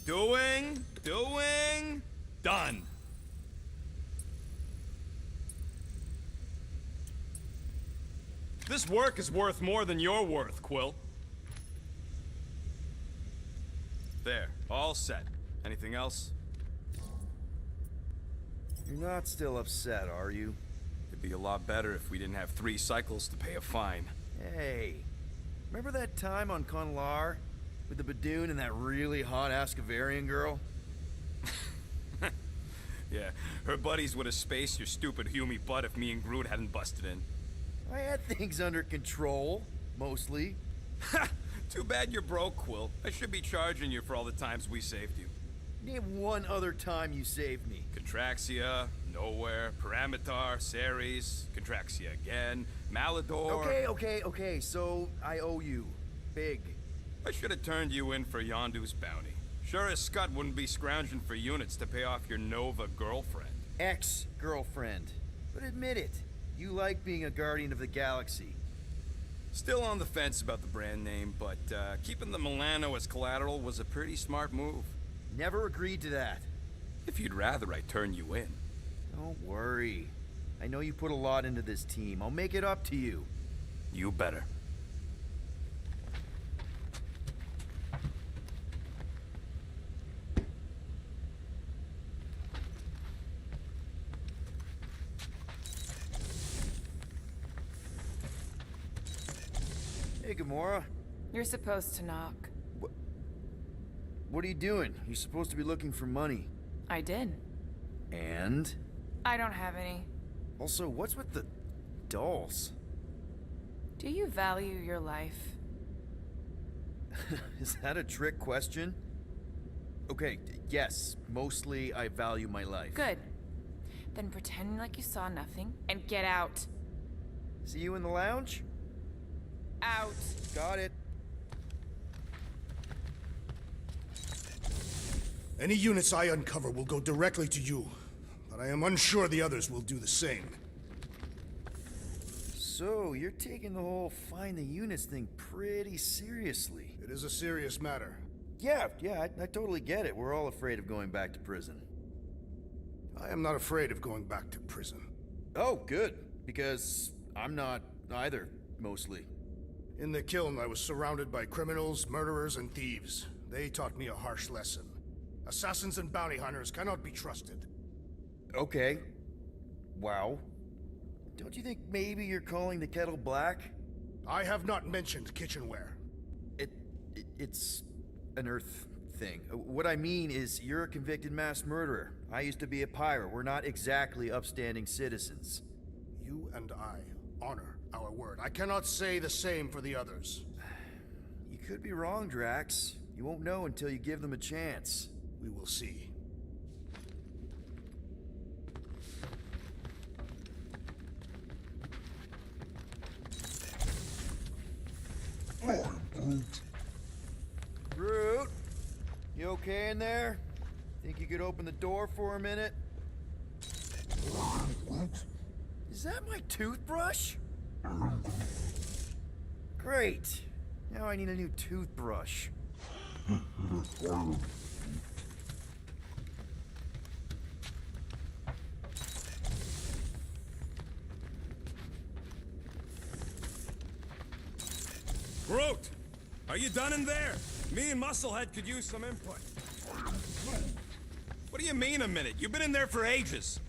Doing. Done. This work is worth more than your worth, Quill. There, all set. Anything else? You're not still upset, are you? It'd be a lot better if we didn't have 3 cycles to pay a fine. Hey, remember that time on Conlar with the Badoon and that really hot Ascavarian girl? Yeah, her buddies would have spaced your stupid Humy butt if me and Groot hadn't busted in. I had things under control, mostly. Ha! Too bad you're broke, Quill. I should be charging you for all the times we saved you. Name one other time you saved me. Contraxia, Nowhere, Paramitar, Ceres, Contraxia again, Malador... Okay, so I owe you. Big. I should have turned you in for Yondu's bounty. Sure as Scott wouldn't be scrounging for units to pay off your Nova girlfriend. Ex-girlfriend. But admit it, you like being a Guardian of the Galaxy. Still on the fence about the brand name, but keeping the Milano as collateral was a pretty smart move. Never agreed to that. If you'd rather I turn you in. Don't worry. I know you put a lot into this team. I'll make it up to you. You better. Hey, Gamora. You're supposed to knock. What are you doing? You're supposed to be looking for money. I did. And? I don't have any. Also, what's with the dolls? Do you value your life? Is that a trick question? Okay, yes, mostly I value my life. Good. Then pretend like you saw nothing and get out. See you in the lounge? Out. Got it. Any units I uncover will go directly to you, but I am unsure the others will do the same. So, you're taking the whole find the units thing pretty seriously. It is a serious matter. Yeah, I totally get it. We're all afraid of going back to prison. I am not afraid of going back to prison. Oh, good. Because I'm not either, mostly. In the kiln, I was surrounded by criminals, murderers, and thieves. They taught me a harsh lesson. Assassins and bounty hunters cannot be trusted. Okay. Wow. Don't you think maybe you're calling the kettle black? I have not mentioned kitchenware. It's an Earth thing. What I mean is, you're a convicted mass murderer. I used to be a pirate. We're not exactly upstanding citizens. You and I honor our word. I cannot say the same for the others. You could be wrong, Drax. You won't know until you give them a chance. We will see. Groot, you okay in there? Think you could open the door for a minute? Is that my toothbrush? Great. Now I need a new toothbrush. Groot! Are you done in there? Me and Musclehead could use some input. What do you mean a minute? You've been in there for ages.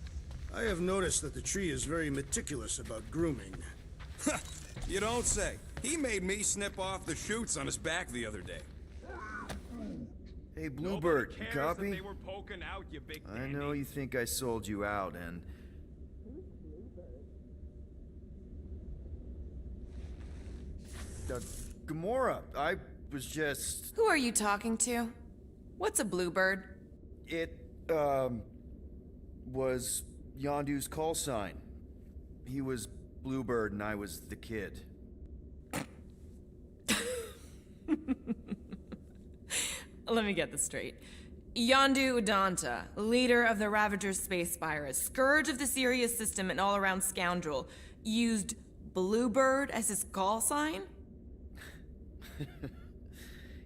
I have noticed that the tree is very meticulous about grooming. You don't say. He made me snip off the shoots on his back the other day. Hey, Bluebird, you Cares copy? that they were poking out, you big I know you think I sold you out, and... Gamora, I was just... Who are you talking to? What's a bluebird? It, was Yondu's call sign. He was Bluebird and I was the kid. Let me get this straight. Yondu Udanta, leader of the Ravager's space virus, scourge of the Sirius system and all-around scoundrel, used Bluebird as his call sign?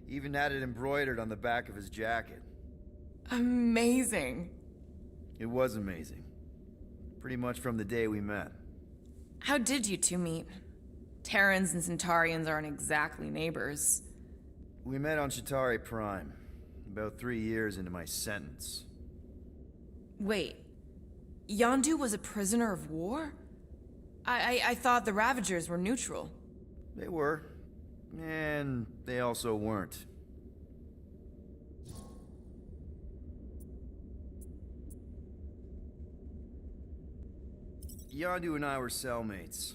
Even had it embroidered on the back of his jacket. Amazing. It was amazing. Pretty much from the day we met. How did you two meet? Terrans and Centaurians aren't exactly neighbors. We met on Chitauri Prime, about 3 years into my sentence. Wait, Yondu was a prisoner of war? I thought the Ravagers were neutral. They were, and they also weren't. Yondu and I were cellmates.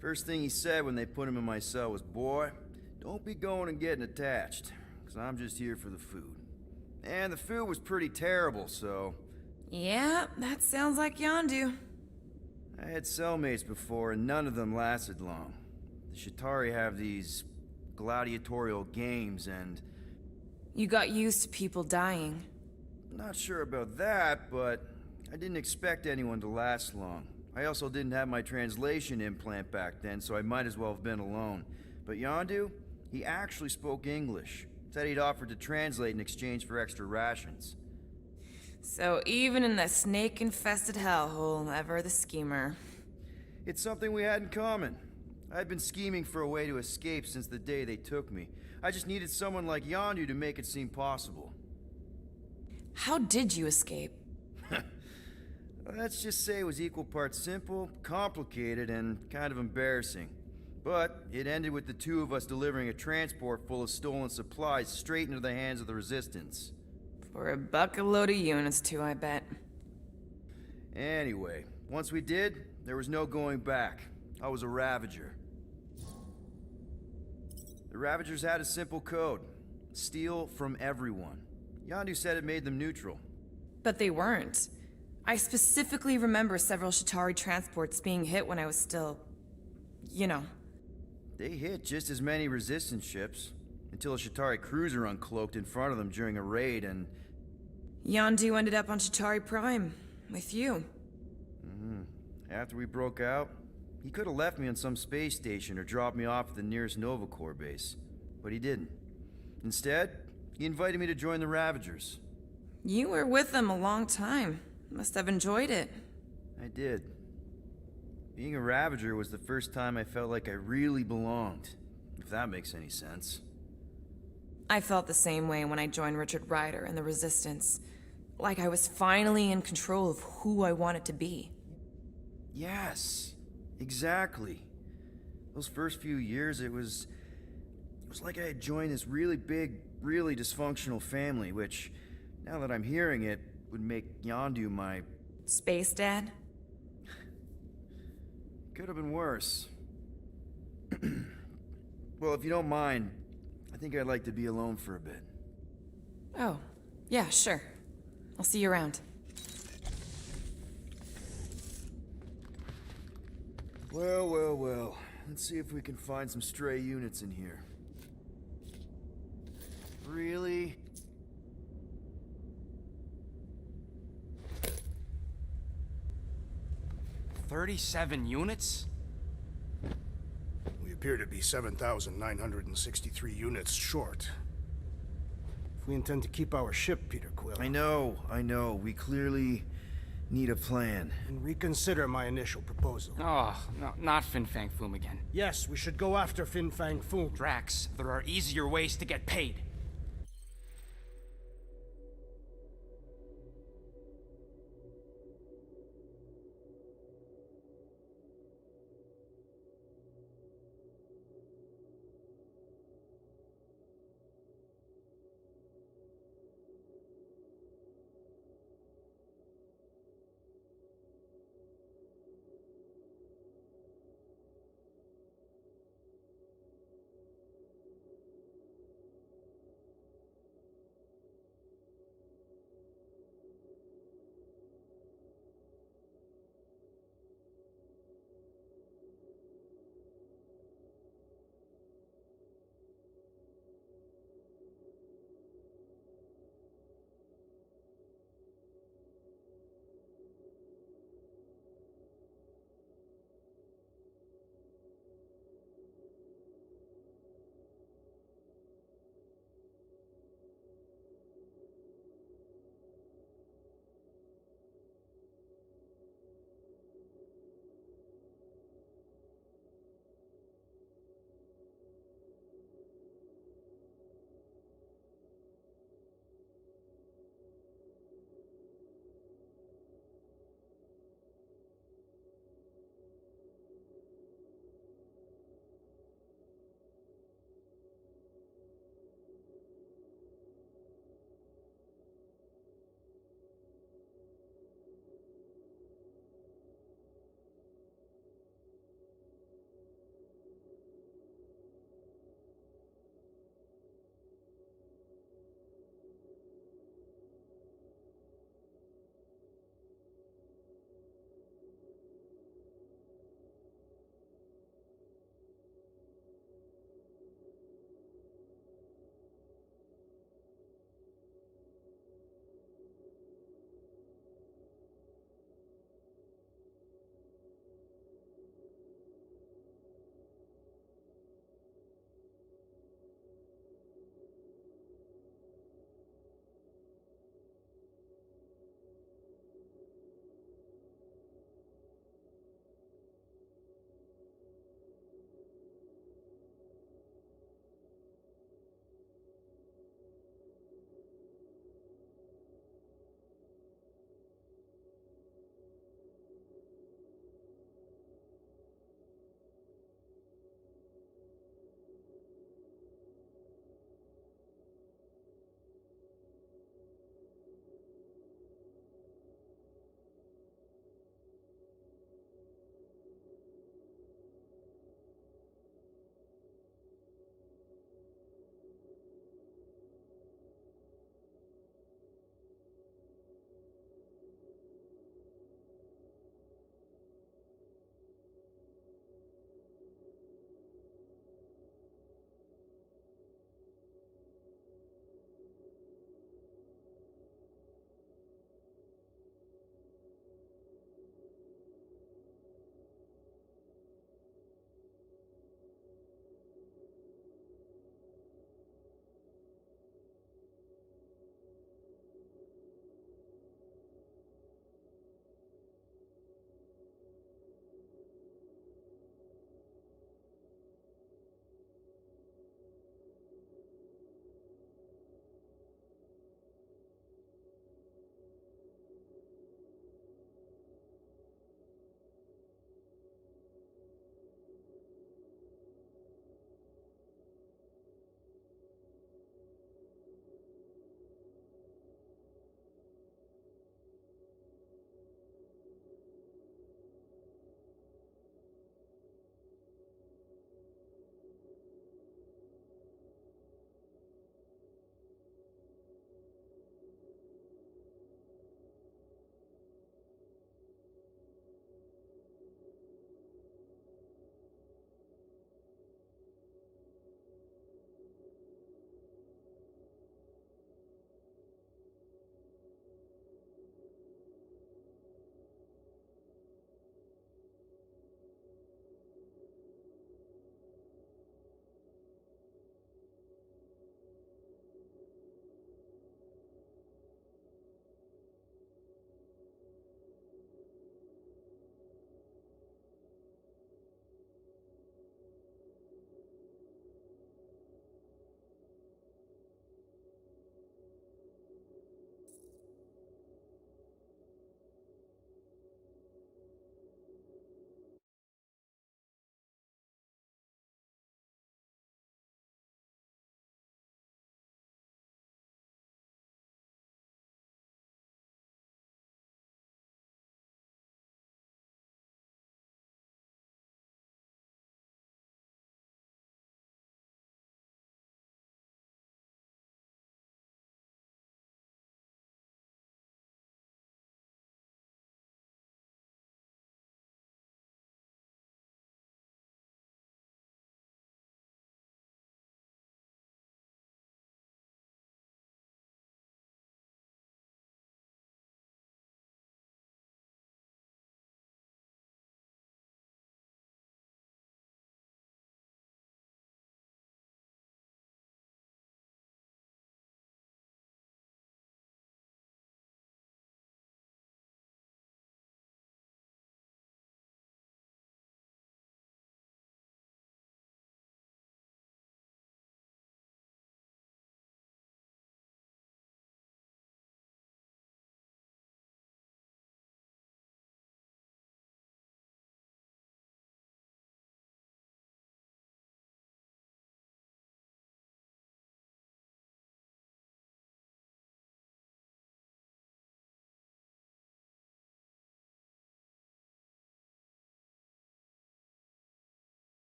First thing he said when they put him in my cell was, "Boy, don't be going and getting attached, because I'm just here for the food." And the food was pretty terrible, so... Yeah, that sounds like Yondu. I had cellmates before, and none of them lasted long. The Chitauri have these gladiatorial games, and... You got used to people dying. Not sure about that, but I didn't expect anyone to last long. I also didn't have my translation implant back then, so I might as well have been alone. But Yondu, he actually spoke English. Said he'd offered to translate in exchange for extra rations. So even in the snake-infested hellhole, ever the schemer. It's something we had in common. I'd been scheming for a way to escape since the day they took me. I just needed someone like Yondu to make it seem possible. How did you escape? Let's just say it was equal parts simple, complicated, and kind of embarrassing. But it ended with the two of us delivering a transport full of stolen supplies straight into the hands of the Resistance. For a bucket load of units too, I bet. Anyway, once we did, there was no going back. I was a Ravager. The Ravagers had a simple code. Steal from everyone. Yondu said it made them neutral. But they weren't. I specifically remember several Chitauri transports being hit when I was still... you know. They hit just as many Resistance ships, until a Chitauri cruiser uncloaked in front of them during a raid, and... Yondu ended up on Chitauri Prime, with you. After we broke out, he could have left me on some space station or dropped me off at the nearest Nova Corps base. But he didn't. Instead, he invited me to join the Ravagers. You were with them a long time. Must have enjoyed it. I did. Being a Ravager was the first time I felt like I really belonged, if that makes any sense. I felt the same way when I joined Richard Ryder and the Resistance. Like I was finally in control of who I wanted to be. Yes, exactly. Those first few years, it was like I had joined this really big, really dysfunctional family, which, now that I'm hearing it, would make Yondu my... Space Dad? Could have been worse. Well, if you don't mind, I think I'd like to be alone for a bit. Oh, yeah, sure. I'll see you around. Well. Let's see if we can find some stray units in here. Really? "37 units? We appear to be 7,963 units short. If we intend to keep our ship, Peter Quill... I know. We clearly need a plan. And reconsider my initial proposal. Oh, no, not Fin Fang Foom again. Yes, we should go after Fin Fang Foom. Drax, there are easier ways to get paid.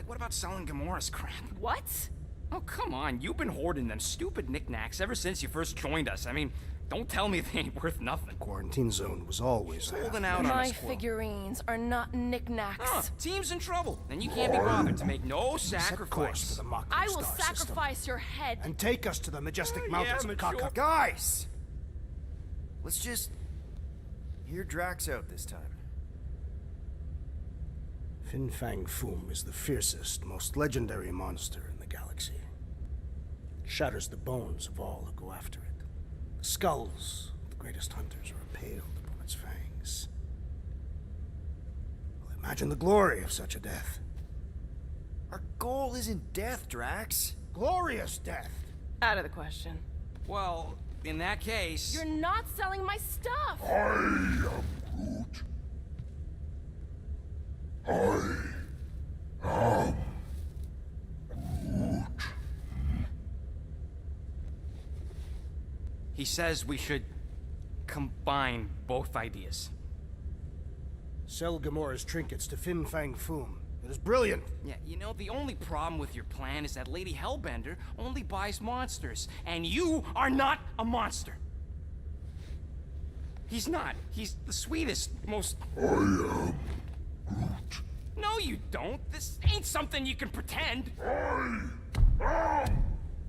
Like, what about selling Gamora's crap? What? Oh, come on. You've been hoarding them stupid knickknacks ever since you first joined us. I mean, don't tell me they ain't worth nothing. Quarantine zone was always there. Holding out on My us, Quill. figurines are not knickknacks. Huh, team's in trouble, and you can't be bothered to make no Set course sacrifice. for the Mach I will star system, sacrifice your head. and take us to the majestic mountains of mature. Kaka. Guys! Let's just hear Drax out this time. Fin Fang Foom is the fiercest, most legendary monster in the galaxy. It shatters the bones of all who go after it. The skulls of the greatest hunters are impaled upon its fangs. Well, imagine the glory of such a death. Our goal isn't death, Drax. Glorious death! Out of the question. Well, in that case... You're not selling my stuff. He says we should combine both ideas. Sell Gamora's trinkets to Fin Fang Foom. It is brilliant. Yeah, you know, the only problem with your plan is that Lady Hellbender only buys monsters, and you are not a monster. He's not. He's the sweetest, most... I am Groot. No, you don't. This ain't something you can pretend.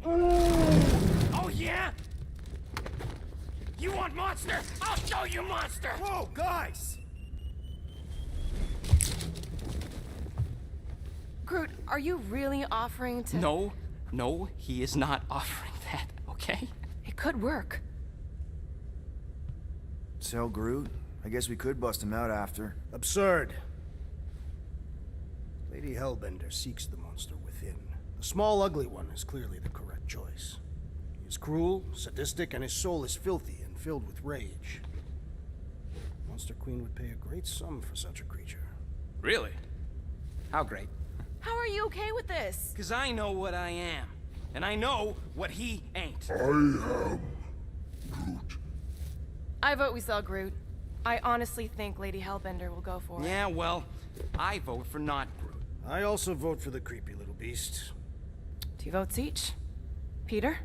Oh, yeah? You want monster? I'll show you monster! Whoa, guys! Groot, are you really offering to... No, he is not offering that, okay? It could work. Sell Groot? I guess we could bust him out after. Absurd. Lady Hellbender seeks the monster within. The small, ugly one is clearly the correct choice. He is cruel, sadistic, and his soul is filthy and filled with rage. Monster Queen would pay a great sum for such a creature. Really? How great? How are you okay with this? Because I know what I am. And I know what he ain't. I vote we sell Groot. I honestly think Lady Hellbender will go for it. Yeah, well, I vote for not Groot. I also vote for the creepy little beast. 2 votes each. Peter?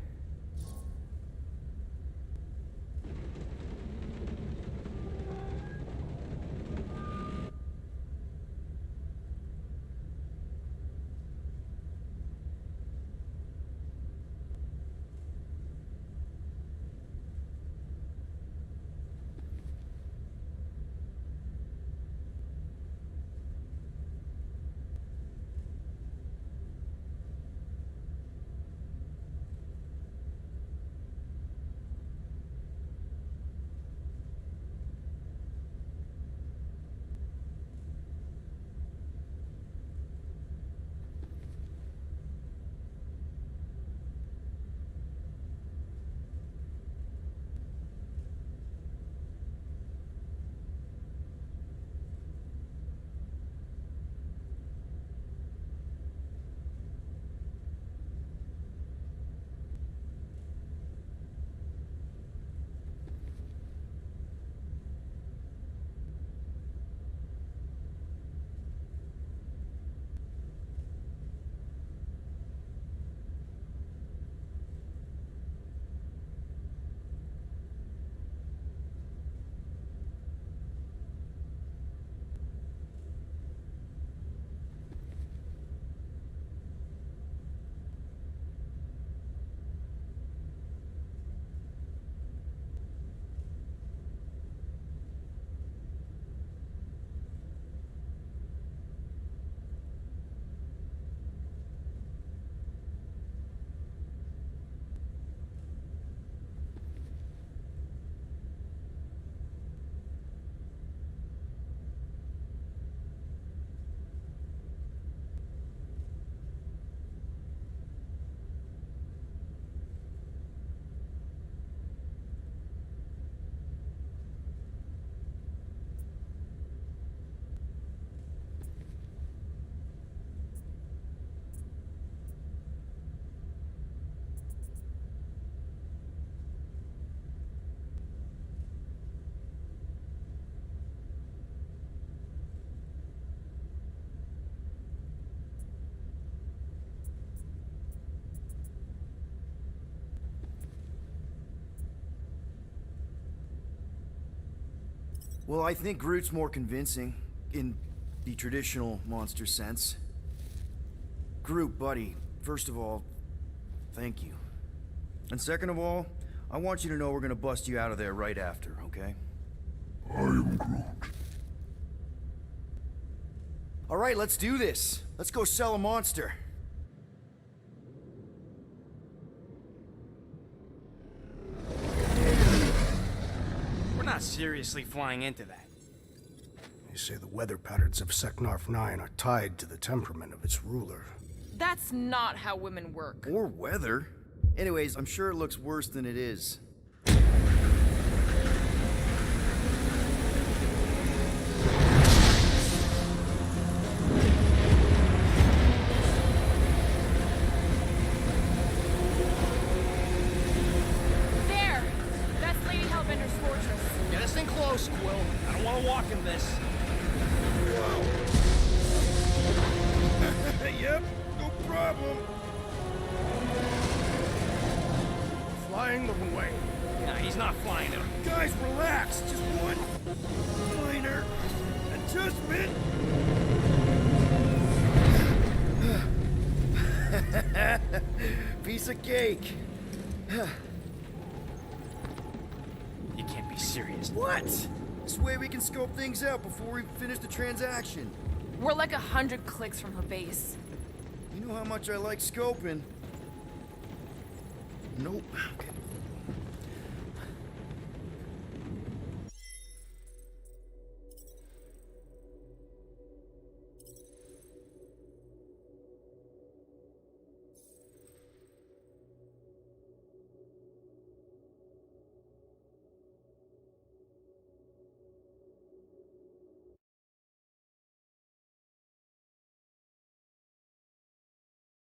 Well, I think Groot's more convincing, in the traditional monster sense. Groot, buddy, first of all, thank you. And second of all, I want you to know we're gonna bust you out of there right after, okay? I am Groot. Alright, let's do this. Let's go sell a monster. We're not seriously flying into that. They say the weather patterns of Seknarf 9 are tied to the temperament of its ruler. That's not how women work. Or weather. Anyways, I'm sure it looks worse than it is. There! That's Lady Hellbender's fortress. Get us in close, Quill. I don't want to walk in this. Yep, no problem. Flying the way. Nah, he's not flying it. Guys, relax. Just one minor adjustment. Piece of cake. You can't be serious. What? This way we can scope things out before we finish the transaction. We're like 100 clicks from her base. You know how much I like scoping. Nope. Okay,